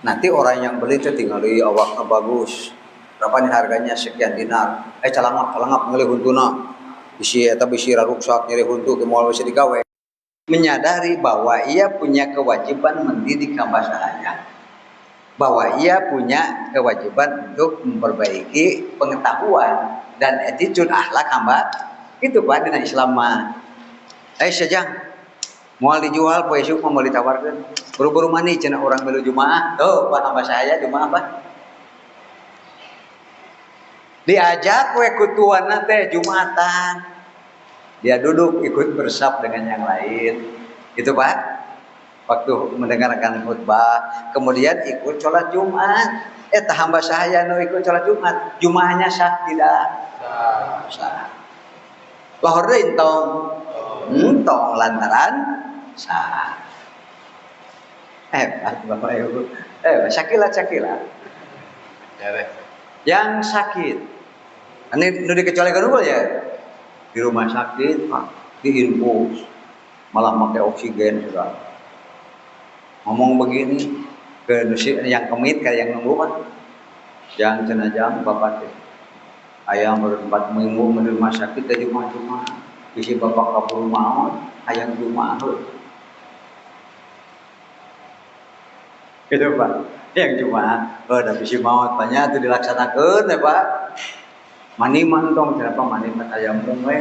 Nanti orang yang beli itu tinggal di awakna bagus. Berapa nih harganya? Sekian dinar. Calangap ngelih huntuna. Bisi raruksak nyeri huntu ke moal bisa digawe. Menyadari bahwa ia punya kewajiban mendidik hamba sahaya. Bahwa ia punya kewajiban untuk memperbaiki pengetahuan dan attitude akhlak hamba. Itu Pak dengan Islam mah. Sejang Moal dijual poe esuk mau ditawarkeun. Buru-buru mani cenah urang milu Jumaah. Tuh, Pak hamba saya Jumaah Pak. Diajak we ku tuanna teh Jumatan. Dia duduk ikut bersab dengan yang lain. Itu Pak. Waktu mendengarkan khutbah, kemudian ikut sholat Jumat. Hamba saya no ikut sholat Jumat. Jumaahnya sah tidak? Sah. Lohor deui tong. Tong lantaran sah. Bapak Ibu. Syakilat. Yang sakit. Ini nu dikecualikan dulu ya. Di rumah sakit, diinfus. Malah pakai oksigen juga. Ngomong begini ke yang kemit kayak yang nunggu kan. Yang cenajam bapak teh. Ayam berempat minggu di rumah sakit teh cuma isi bapak kabur maut, ayam Jumaah. Gitu Pak. Yang Jumaah, da bisi maut banyak itu dilaksanakan ya Pak. Mani mantong kenapa mani ayam we?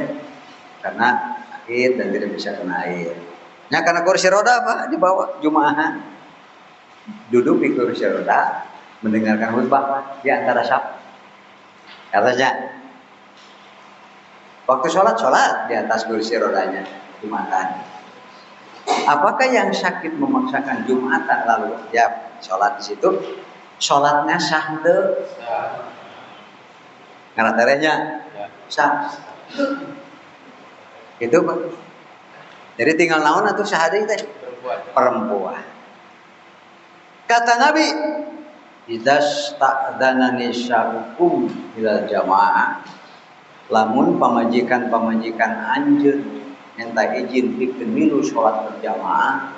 Karena sakit dan tidak bisa kena air. Ya karena kursi roda Pak dibawa Jumaah. Duduk di kursi roda mendengarkan khutbah Pak di antara saf. Katanya waktu sholat di atas kursi rodanya Jumatan. Apakah yang sakit memaksakan Jumatan lalu ya sholat di situ? Sholatnya sah teu? Karena terenya sah. Itu Pak. Jadi tinggal naon atuh sahadi teh? Perempuan. Kata Nabi, "Idzas ta'dzanani sya'ukum ila jamaah." Lamun pamajikan anjeun minta izin pikeun milu salat berjamaah,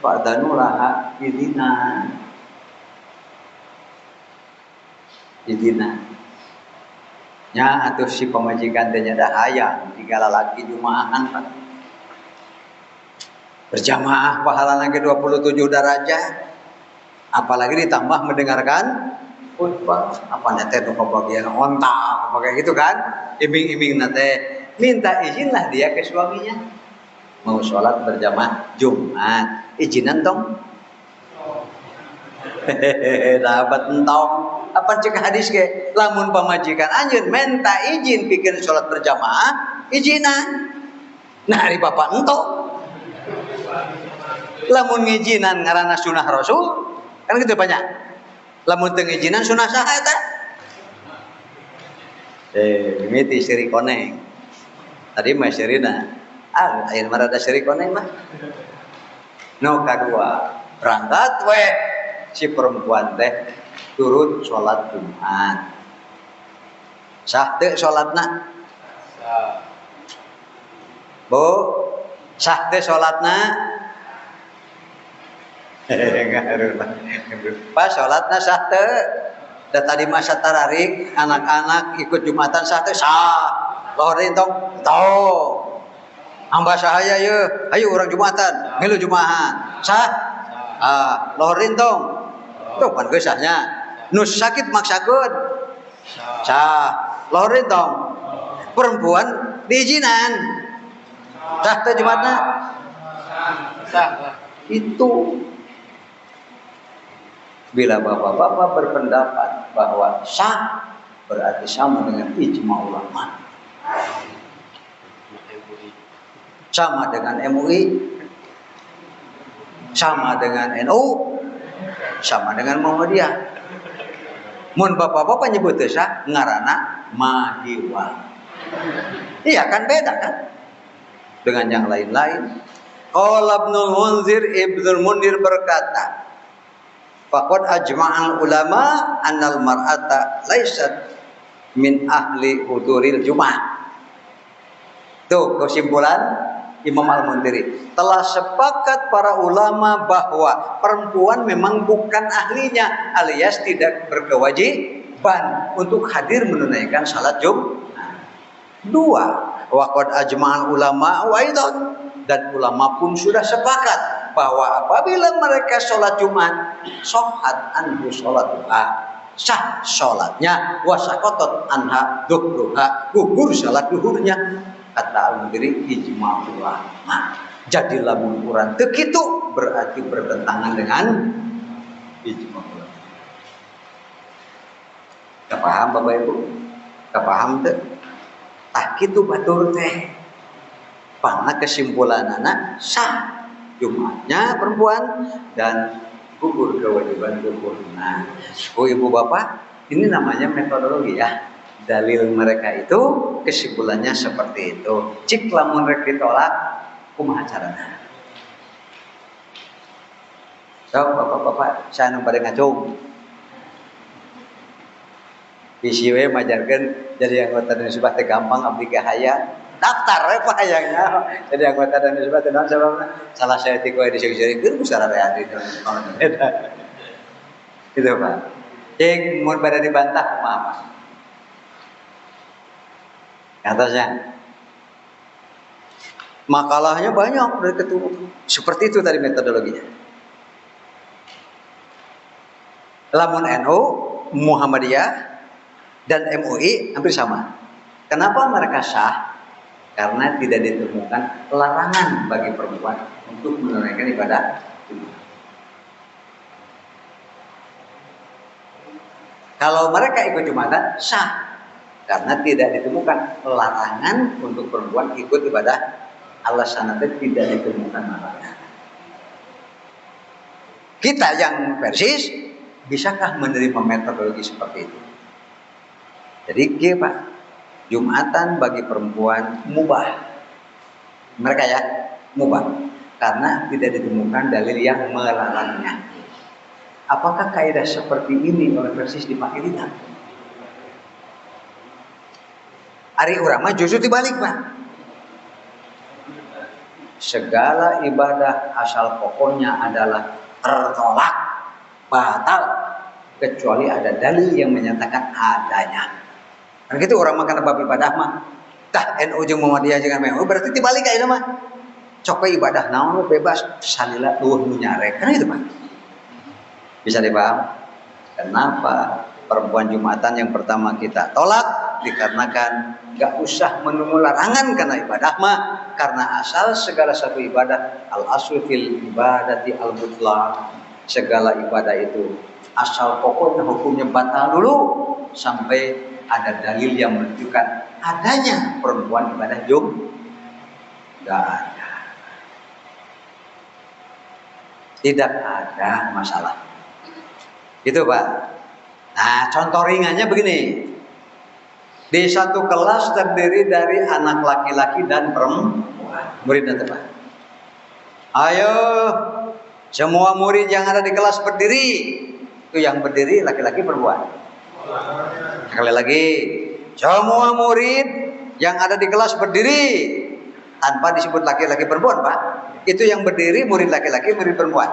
fa'danu laha idzinan. Nya atuh si pamajikan teh nya da hayang tiga lalaki Jumaahan Pak. Berjamaah pahalana ge 27 derajat. Apalagi ditambah mendengarkan khutbah. Apanya teh nu kabagian ontak pakai gitu kan. Iming-iming teh minta izinlah dia ke suaminya. Mau sholat berjamaah Jumat. Izinan tong? Dapat entong. Apa cek hadis ke? Lamun pamajikan anjeun minta izin bikin sholat berjamaah, izinan. Nah, di bapak entong. Lamun ngijinan ngaranna sunah Rasul, kan gitu banyak. Lamun teu ngijinan sunah saha eta? Mimiti siri koneng. Tadi mah sirina. Ayeuna mah rada siri koneng mah. No kadua, berangkat we si perempuan teh turut sholat Jumat. Sah teu sholatna? Sah. Bu, sah teu sholatna? Pas sholatna sah teu? Da tadi masa tararik anak-anak ikut Jumatan sah teu? Sah. Lohor tong? Tong. Hamba sahaya ye, ayo urang Jumatan, milu Jumaahan. Sah? Lohor tong? Tuh pan geus sahnya. Nu sakit maksakeun. Sah. Lohor tong? Perempuan diizinan. Sah teu Jumatna? Sah. Itu bila bapak-bapak berpendapat bahwa sah berarti sama dengan ijma ulama, sama dengan MUI, sama dengan NU, sama dengan Muhammadiyah. Mun bapak-bapak nyebut sah ngaranna mahiwal. Iya kan beda kan dengan yang lain-lain. Qala Ibnul Munzir berkata, faqad ajma'al ulama annal mar'ata laysat min ahli huduril Jumat. Tuh kesimpulan Imam Al-Mundhiri. Telah sepakat para ulama bahwa perempuan memang bukan ahlinya, alias tidak berkewajiban untuk hadir menunaikan salat Jumat. Dua, waqad ajma'al ulama wa aidan, dan ulama pun sudah sepakat bahwa apabila mereka sholat Jumat, sholat anhu sholatuha, sah sholatnya, wasakotot anha duhruha, gugur sholat duhurnya. kata Al-Mundiri ijma ulama. Jadi lamun urang teu kitu berarti bertentangan dengan ijma ulama. Paham Bapak Ibu? Paham teu? Tah kitu batur teh. Pangna kesimpulanana sah Jumatnya perempuan dan gugur kewajiban gugurna. Ibu bapak, ini namanya metodologi ya. Dalil mereka itu kesimpulannya seperti itu. Cik lamun rek ditolak, kumaha carana? So, bapak-bapak, saya nu bade ngacung. Bisi we majarkeun jadi anggota dan subah teh gampang abdi kahaya. Daftar apa hayangnya. Jadi anggota dan subah teh sababna salah saya ti koe diseukeurkeun ku sararea di Gitu Pak. Cing mun pada dibantah maaf. Atasnya makalahnya banyak dari ketua. Seperti itu tadi metodologinya. Lamun NU, Muhammadiyah dan MUI hampir sama. Kenapa mereka sah? Karena tidak ditemukan larangan bagi perempuan untuk menunaikan ibadah Jumat. Kalau mereka ikut Jumatan sah karena tidak ditemukan larangan untuk perempuan ikut ibadah alasan tidak ditemukan larangan. Kita yang persis bisakah menerima metodologi seperti itu? Jadi Pak, Jumatan bagi perempuan mubah. Mereka ya mubah karena tidak ditemukan dalil yang melarangnya. Apakah kaidah seperti ini oleh persis dipakai tidak? Ari urang mah justru dibalik Pak. Segala ibadah asal pokoknya adalah tertolak, batal kecuali ada dalil yang menyatakan adanya. Kan gitu orang makan bab ibadah mah. Tah NU jeung Muhammadiyah jeung MUI berarti dibalik ayeuna mah. Cok ibadah naon bebas salila tuh nu nyarek. Kan itu Pak. Bisa dipaham? Kenapa perempuan Jumatan yang pertama kita tolak? Dikarenakan gak usah menunggu larangan karena ibadah mah. Karena asal segala satu ibadah al-aslu fil ibadati al-mutlaq. Segala ibadah itu asal pokoknya hukumnya batal dulu sampai ada dalil yang menunjukkan adanya perempuan ibadah Jumat. Gak ada. Tidak ada masalah. Gitu Pak. Nah contoh ringannya begini. Di satu kelas terdiri dari anak laki-laki dan perempuan. Muridnya Pak. Ayo semua murid yang ada di kelas berdiri. Itu yang berdiri laki-laki perempuan. Sekali lagi. Semua murid yang ada di kelas berdiri. Tanpa disebut laki-laki perempuan Pak. Itu yang berdiri murid laki-laki murid perempuan.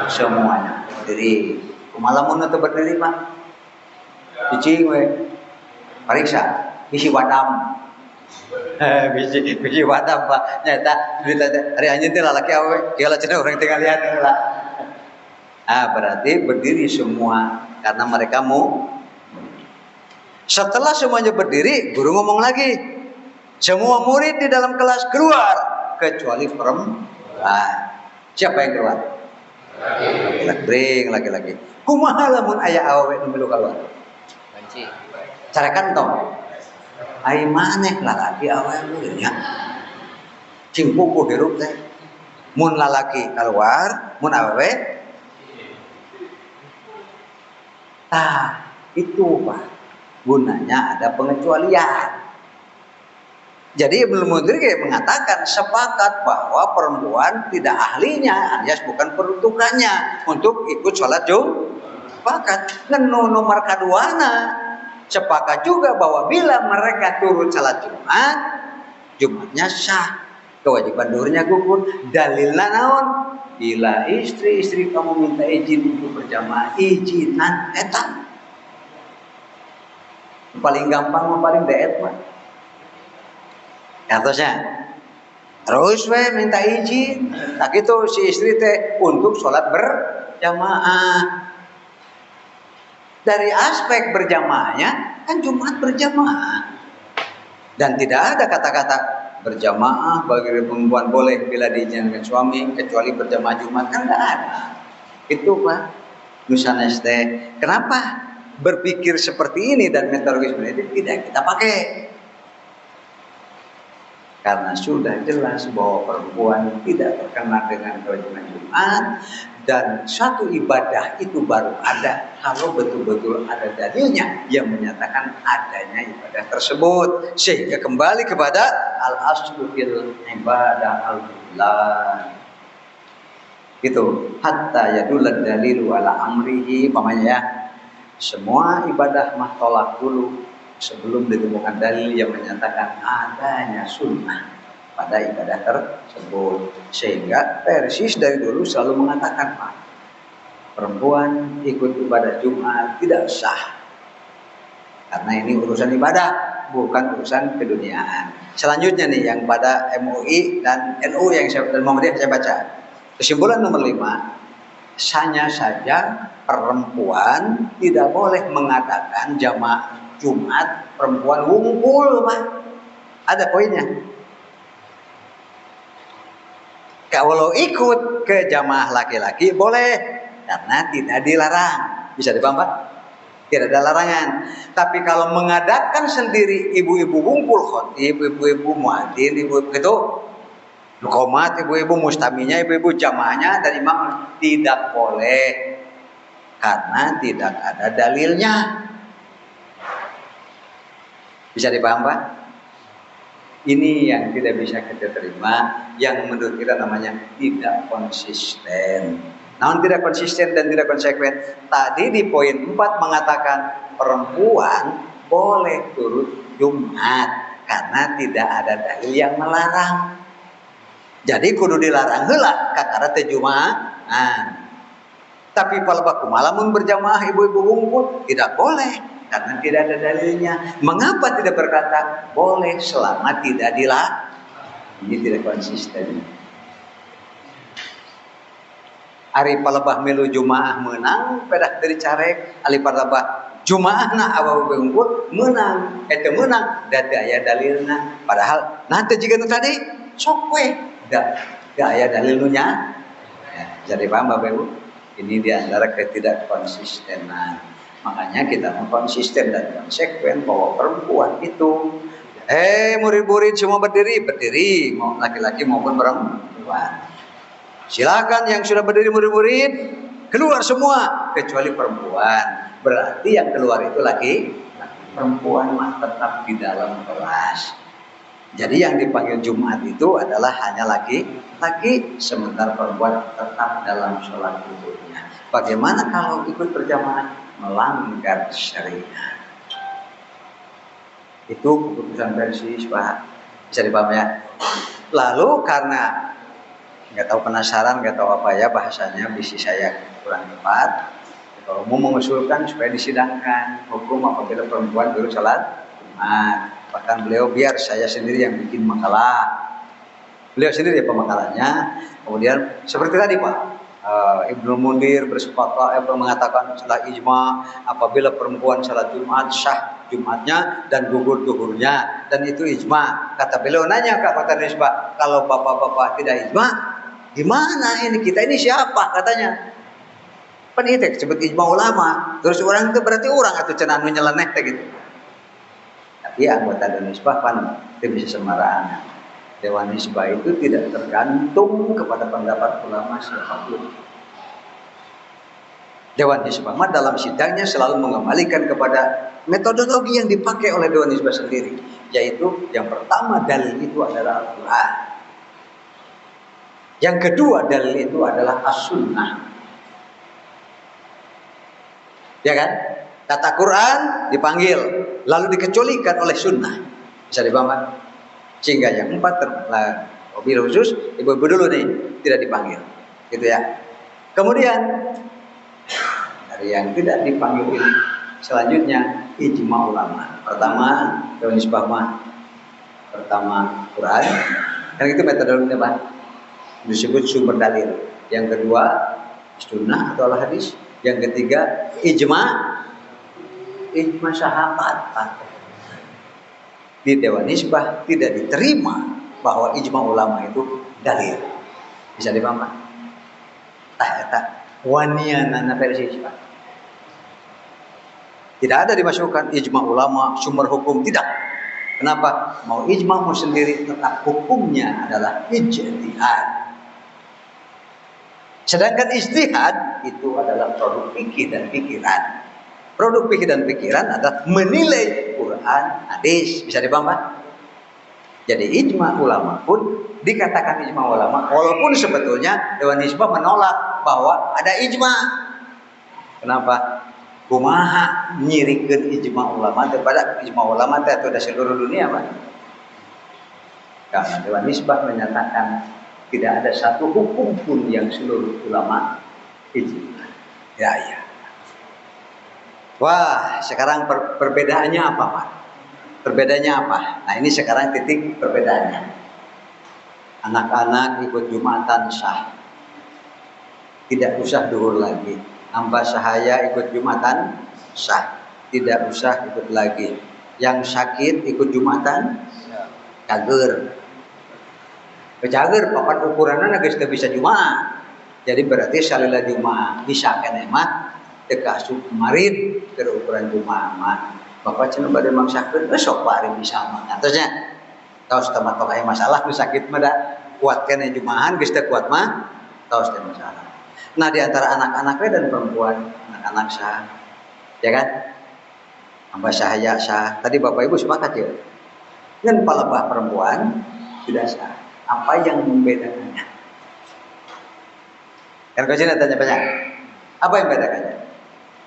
Semuanya berdiri. Kumalamun itu berdiri Pak. Cicing we. Periksa. Bisi wadam. Bisi wadam Pak. Nyata hari anjeun teh lalaki awe. Dialah cenah urang teh ngalian lah. Berarti berdiri semua karena mereka mau. Setelah semuanya berdiri, guru ngomong lagi. Semua murid di dalam kelas keluar kecuali perempuan. Siapa yang keluar? Laki-laki. Kumaha lamun aya awewe nu milu keluar? Banci. Carekan tong. Ai maneh lalaki awewe nya. Cimpuku hirup teh. Mun lalaki keluar, mun awewe. Itu Pak. Gunanya ada pengecualian. Jadi Ibnu Mundhir mengatakan sepakat bahwa perempuan tidak ahlinya alias bukan peruntukannya untuk ikut sholat Jumat. Sepakat. Ngenu nomor kaduana sepakat juga bahwa bila mereka turun sholat Jumat, Jumatnya sah. Kewajiban duhurnya gugur. Dalilna naon? Bila istri-istri kamu minta izin untuk berjamaah, izinan eta. Paling gampang paling deet mah. Atasnya terus we minta izin. Tak itu si istri teh untuk sholat berjamaah. Dari aspek berjamaahnya kan Jumat berjamaah. Dan tidak ada kata-kata berjamaah bagi perempuan boleh bila diizinkan suami kecuali berjamaah Jumat, kan enggak ada. Itu Pak Nusanes teh. Kenapa berpikir seperti ini dan metodologi seperti ini tidak kita pakai? Karena sudah jelas bahwa perempuan tidak terkena dengan kewajiban Jumat, dan satu ibadah itu baru ada kalau betul-betul ada dalilnya yang menyatakan adanya ibadah tersebut. Sehingga kembali kepada al-aslu fil ibadah al-billah. Gitu. Hatta yadulad dalilu ala amrihi, pamannya ya. Semua ibadah mah tolak dulu sebelum ditemukan dalil yang menyatakan adanya sunnah pada ibadah tersebut. Sehingga persis dari dulu selalu mengatakan, Pak, perempuan ikut ibadah Jumat tidak sah karena ini urusan ibadah, bukan urusan keduniaan. Selanjutnya nih yang pada MUI dan NU yang saya baca, kesimpulan nomor 5, hanya saja perempuan tidak boleh mengadakan jamaah Jumat perempuan ngumpul, Pak. Ada poinnya. Kalau ikut ke jamaah laki-laki boleh karena tidak dilarang. Bisa dipaham, Pak? Tidak ada larangan. Tapi kalau mengadakan sendiri ibu-ibu ngumpul khotib, ibu-ibu muadzin, ibu-ibu itu Nukomat, ibu-ibu mustaminya, ibu-ibu jamaahnya dan imam tidak boleh karena tidak ada dalilnya. Bisa dipaham, Pak? Ini yang tidak bisa kita terima, yang menurut kita namanya tidak konsisten. Namun tidak konsisten dan tidak konsekuen. Tadi di poin 4 mengatakan perempuan boleh turut Jumat karena tidak ada dalil yang melarang. Jadi kudu dilarang heula kakara teh Jumat. Tapi palebah kumaha lamun berjamaah ibu-ibu ngumpul tidak boleh karena tidak ada dalilnya. Mengapa tidak berkata boleh selama tidak dilarang? Ini tidak konsisten. Ari palebah milu Jumaah menang pedah dari carek, ari palebah Jumaahna awewe ngumpul menang, eta menang da teu aya dalilna. Padahal nanti jika nu tadi sok we da aya dalil nu nya. Jadi paham Bapak Ibu? Ini diantara ketidakkonsistenan. Makanya kita konsisten dan konsekuen bahwa perempuan itu murid-murid semua berdiri, mau laki-laki maupun perempuan. Silakan yang sudah berdiri murid-murid keluar semua kecuali perempuan. Berarti yang keluar itu laki. Perempuan mah tetap di dalam kelas. Jadi yang dipanggil Jumat itu adalah hanya laki-laki, sementara perempuan tetap dalam sholat zuhurnya. Bagaimana kalau ikut berjamaah? Melanggar syariat. Itu keputusan persis, Pak. Bisa dipaham ya? Lalu karena nggak tahu penasaran, nggak tahu apa ya bahasanya, visi saya kurang tepat. Kalau mau mengusulkan supaya disidangkan hukum apabila perempuan dulu sholat Jumat. Bahkan beliau biar saya sendiri yang bikin makalah. Beliau sendiri pemakalahnya. Kemudian seperti tadi Pak, Ibnu Mundir bersepakat mengatakan setelah ijma apabila perempuan sholat Jumat sah Jumatnya dan gugur duhurnya, dan itu ijma. Kata beliau nanya Kak Kota Nisbah, kalau bapak-bapak tidak ijma, gimana ini kita ini siapa katanya? Penitik sebut ijma ulama, terus orang itu berarti orang atau cenah nyeleneh gitu. Tapi anggota Dewan Nisbah kan itu bisa sembarangan. Dewan Nisbah itu tidak tergantung kepada pendapat ulama siapapun. Dewan Nisbah dalam sidangnya selalu mengembalikan kepada metodologi yang dipakai oleh Dewan Nisbah sendiri, yaitu yang pertama dalil itu adalah Al-Quran, yang kedua dalil itu adalah As-Sunnah. Ya kan? Kata Quran dipanggil, lalu dikecualikan oleh Sunnah. Bisa dipaham? Sehingga yang 4 mobil khusus ibu-ibu dulu nih tidak dipanggil, gitu ya. Kemudian dari yang tidak dipanggil ini, selanjutnya ijma ulama. Pertama Dewan Nisbah pertama Quran, yang itu metodologinya Pak, disebut sumber dalil. Yang kedua Sunnah atau hadis. Yang ketiga ijma sahabat. di Dewan Nisbah tidak diterima bahwa ijma ulama itu dalil. Bisa dipahami? Eta wanianana versi Islam. Tidak ada dimasukkan ijma ulama sumber hukum, tidak. Kenapa? Mau ijma mau sendiri, tetap hukumnya adalah ijtihad. Sedangkan ijtihad itu adalah produk fikih dan pikiran. Produk fikih dan pikiran adalah menilai Quran, hadis. Bisa dipahami? Jadi ijma ulama pun dikatakan ijma ulama, walaupun sebetulnya Dewan Nisbah menolak bahwa ada ijma. Kenapa? Kumaha nyirikeun ijma ulama daripada ijma ulama itu ada seluruh dunia, Pak. Karena Dewan Nisbah menyatakan tidak ada satu hukum pun yang seluruh ulama ijma. Ya. Wah, sekarang perbedaannya apa, Pak? Perbedaannya apa? Nah, ini sekarang titik perbedaannya. Anak-anak ikut Jumatan sah. Tidak usah duhur lagi. Hamba sahaya ikut Jumatan sah. Tidak usah ikut lagi. Yang sakit ikut Jumatan cager. Kecager papan ukurannya geus teu bisa Jumat. Jadi berarti salila Jumat bisa keneh mah teu kaasup kemarin ke ukuran Jumat mah. Bapak cenah bade maksakeun sok bari bisa mah. Terusnya taos teu matok aya masalah nu sakit mah da kuat keneh Jumaahan geus teu kuat mah taos teu masalah. Nah, di antara anak-anak dan perempuan, anak-anak sah. Ya kan? Hamba sahaya sah. Tadi Bapak Ibu sepakat ya? Dengan palebah perempuan tidak sah. Apa yang membedakannya? Kan kau sini tanya banyak. Apa yang membedakannya?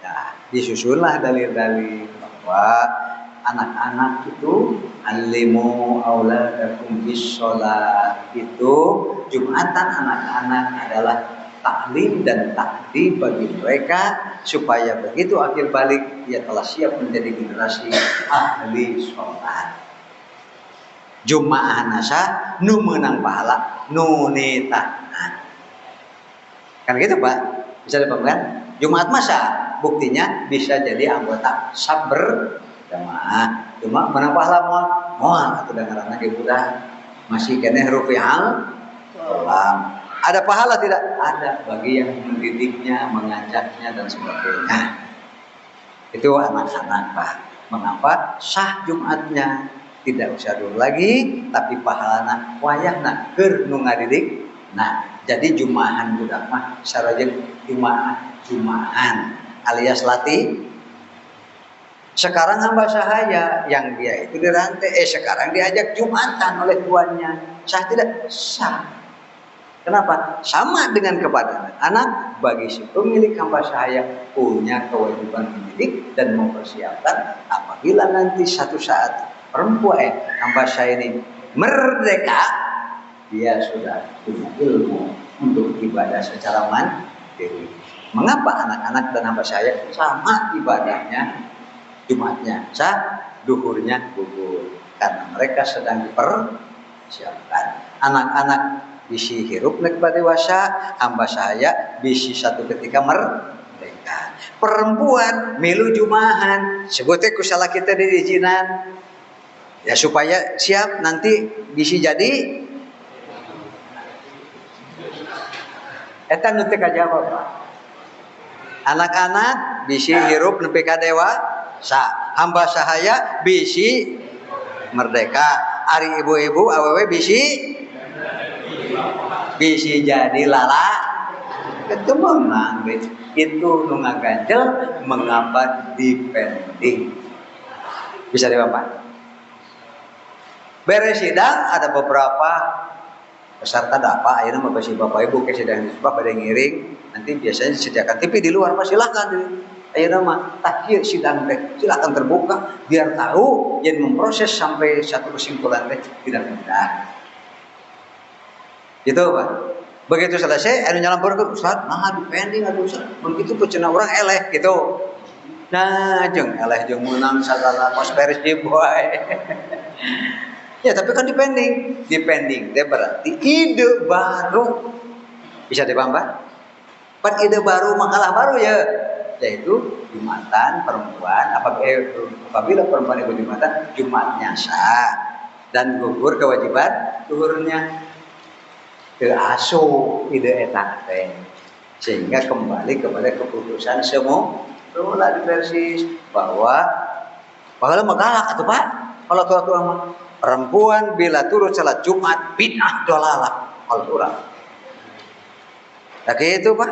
Nah, disusunlah dalil-dalil bahwa anak-anak itu alimu auladakum bis sholat, itu Jumatan anak-anak adalah taklim dan takdim bagi mereka supaya begitu akhir balik dia telah siap menjadi generasi ahli sholat. Jumaah nasa nu menang pahala nu nitahan. Kan gitu, Pak? Bisa dipaham kan? Jumat masa buktinya bisa jadi anggota saber jamaah. Cuma menang pahala moal atau dengaranna ge budak masih keneh rupiah salam. Ada pahala tidak? Ada bagi yang mendidiknya, mengajaknya dan sebagainya. Itu anak-anak, Pak. Mengapa sah Jumatnya? Tidak usah dulu lagi, tapi pahalana wayahna keur nu ngadidik. Nah, jadi Jumaahan budak mah sarojeng Jumaahan alias latih. Sekarang hamba sahaya yang dia itu dirantai, sekarang diajak Jumatan oleh tuannya. Sah tidak? Sah. Kenapa? Sama dengan kepada anak, bagi si pemilik hamba sahaya punya kewajiban mendidik dan mempersiapkan apabila nanti satu saat perempuan hamba saya ini merdeka, dia sudah punya ilmu untuk ibadah secara mandiri. Mengapa anak-anak dan hamba saya sama ibadahnya Jumatnya sah, duhurnya gugur? Karena mereka sedang dipersiapkan. Anak-anak bisi hirup nek dewasa, hamba saya bisi satu ketika merdeka. Perempuan milu Jumaahan, sebutnya kusala kita diizinan. Ya supaya siap nanti bisi jadi eta nu teu kajawab. Anak-anak bisi hirup nepi ka dewasa, hamba sahaya bisi merdeka. Ari ibu-ibu awewe bisi jadi lala. Itu menang itu nu ngaganjel mengapa dipending. Bisa dibapak. Beres sidang ada beberapa peserta dapat akhirnya membahas bapak ibu ke sidang disebab pada ngiring, nanti biasanya disediakan TV di luar, silahkan akhirnya mah takhir sidang teh silahkan terbuka biar tahu yang memproses sampai satu kesimpulan teh tidak mudah gitu, Pak. Begitu selesai anu nyalampurkeun Ustaz nah dipending atuh Ustaz begitu pecenah orang eleh gitu. Nah jeung eleh jeung meunang sagala kos beres di boy. Ya tapi kan dipending dia berarti ide baru bisa dipaham, Pak? Pan ide baru makalah baru ya. yaitu Jumatan perempuan. Apabila perempuan ikut Jumatan, Jumatnya sah dan gugur kewajiban zuhurnya ke aso ide eta teh, sehingga kembali kepada keputusan semula di Persis bahwa magalak atau Pak, kalau tua mah perempuan bila turut salat Jumat bid'ah dolalah kalau urang. Tak itu Pak.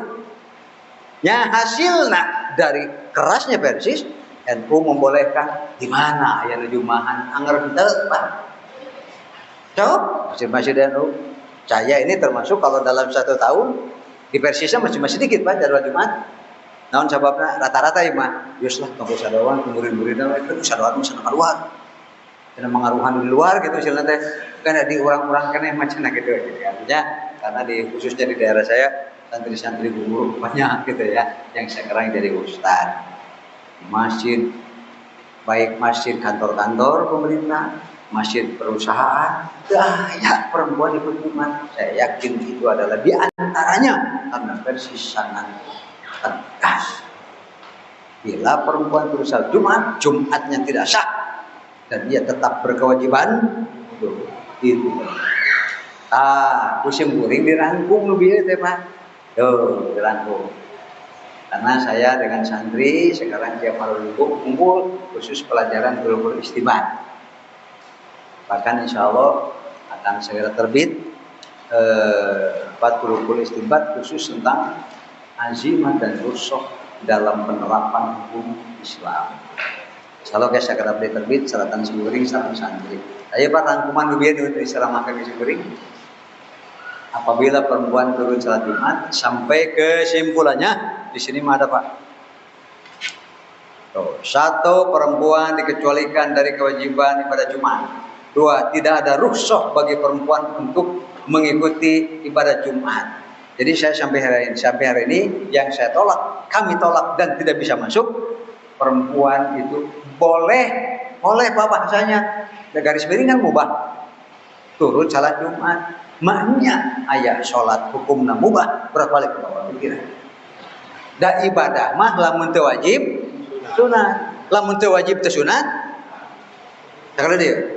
Ya hasilnya dari kerasnya Persis, NU membolehkan di mana aya Jumahan anggar henteu Pak. Coba masih NU. Saya ini termasuk kalau dalam 1 tahun di Persisnya masih dikit Pak jadwal Jumat. Naon sababna rata-rata ieu mah geus lah tong sadawan murid-muridna itu sadawan mah keluar. Cenah mangaruhan di luar gitu istilahna teh. Kan di orang-orang keneh macana gitu. Jadi artinya karena khususnya di daerah saya santri-santri guru banyak gitu ya yang sekarang jadi ustaz. Masjid baik masjid kantor-kantor pemerintah, masjid perusahaan, ya perempuan ikut Jumat. Saya yakin itu adalah di antaranya karena Persis sangat tegas. Bila perempuan berusaha Jumat, Jumatnya tidak sah dan dia tetap berkewajiban itu. Musim kuring dirangkum lebih teh Pak. Dirangkum. Karena saya dengan santri sekarang tiap malam minggu kumpul khusus pelajaran Turukul Istibat. Bahkan insya Allah akan segera terbit Turukul Istibat khusus tentang azimah dan rusuh dalam penerapan hukum Islam. Kalau saya segera terbit Salatan Siguring sama santri. Ayo Pak rangkuman lebih untuk diseramakan di Siguring. Apabila perempuan turun salat Jumat sampai kesimpulannya di sini mah ada Pak. Satu, perempuan dikecualikan dari kewajiban ibadah Jumat. Dua, tidak ada rukhsah bagi perempuan untuk mengikuti ibadah Jumat. Jadi saya sampai hari ini yang saya tolak, kami tolak dan tidak bisa masuk, perempuan itu boleh Pak bahasanya, garis miringan mubah turun salat Jumat. Maknya ayat sholat hukumna mubah berbalik ke bawah pikiran. Da ibadah mah lamun teu wajib sunat, lamun teu wajib teu sunat. Sakala dia.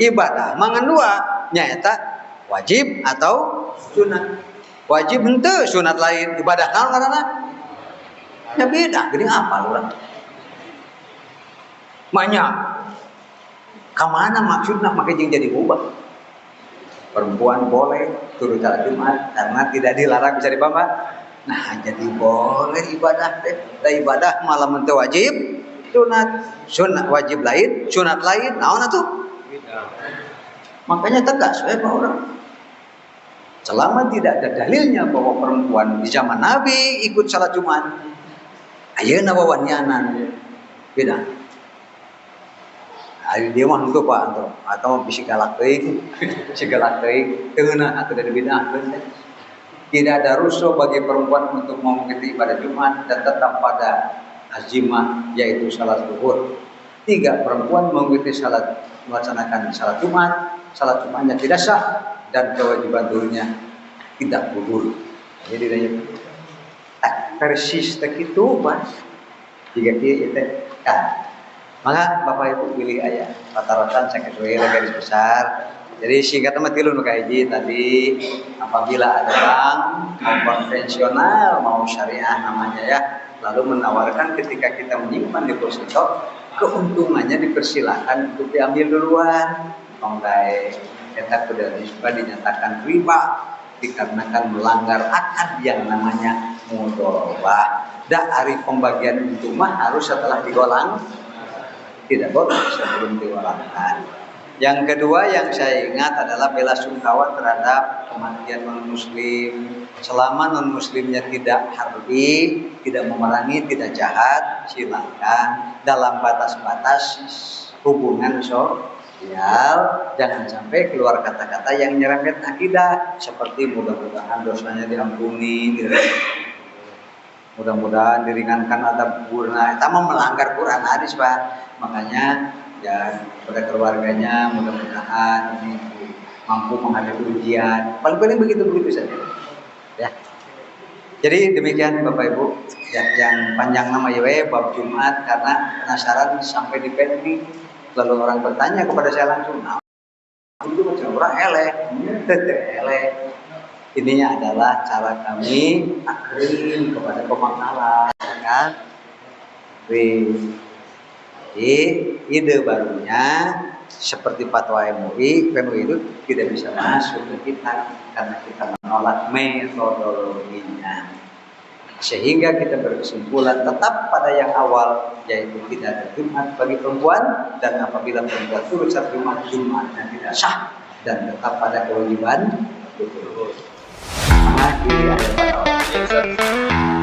Ibadah mah ngan dua, nyaeta wajib atau sunat. Wajib henteu, sunat lain, ibadah naon ngaranna? Ya beda, geuning apa urang. Maknya ka mana maksudna make jeung jadi mubah? Perempuan boleh turun salat Jumat karena tidak dilarang, bisa dipaham Pak? Nah jadi boleh ibadah teh. Da ibadah malam teu wajib sunat wajib lain, sunat lain, naon atuh? Makanya tegas Pak orang. Selama tidak ada dalilnya bahwa perempuan di zaman Nabi ikut salat Jumat, ayeuna wawanyanan beda. Ari dia mah henteu Pak atau bisi galak teuing, teunah atuh dari bidah. Tidak ada rusuh bagi perempuan untuk mengikuti ibadah Jumat dan tetap pada azimah yaitu salat zuhur. 3, perempuan mengikuti melaksanakan salat Jumatnya tidak sah dan kewajiban zuhurnya tidak gugur. Jadi dia persis tak itu Pak. Jika dia itu kan. Maka Bapak Ibu pilih ayat rata-rata saya sesuai garis besar. Jadi singkat mah tilu nu kahiji tadi, apabila ada bank mau konvensional mau syariah namanya ya, lalu menawarkan ketika kita menyimpan deposito keuntungannya dipersilakan untuk diambil duluan. Monggai eta kudu dinyatakan riba dikarenakan melanggar akad yang namanya mudharabah. Da ari pembagian untung mah harus setelah digolang, tidak boleh sebelum diolahkan. Yang kedua yang saya ingat adalah bela sungkawa terhadap kematian non-muslim. Selama non-muslimnya tidak harbi, tidak memerangi, tidak jahat, silakan dalam batas-batas hubungan sosial. Jangan sampai keluar kata-kata yang nyerempet akidah, seperti mudah-mudahan dosanya diampuni, mudah-mudahan diringankan adab kubur. Kita mau melanggar Quran hadis Pak. Makanya ya pada keluarganya mudah-mudahan ini mampu menghadapi ujian. Paling-paling begitu saja. Ya. Jadi demikian Bapak Ibu, yang panjang nama ya bab Jumat karena penasaran sampai di pending. Lalu orang bertanya kepada saya langsung, nah, itu macam orang eleh. Ininya adalah cara kami takrim kepada pemakalan, kan? Jadi ide barunya seperti fatwa MUI itu tidak bisa masuk ke kita karena kita menolak metodologinya. Sehingga kita berkesimpulan tetap pada yang awal, yaitu tidak ada Jumat bagi perempuan, dan apabila perempuan turut serta Jumatnya tidak sah, dan tetap pada kewajiban tutur. Nah, ini ada fatwa.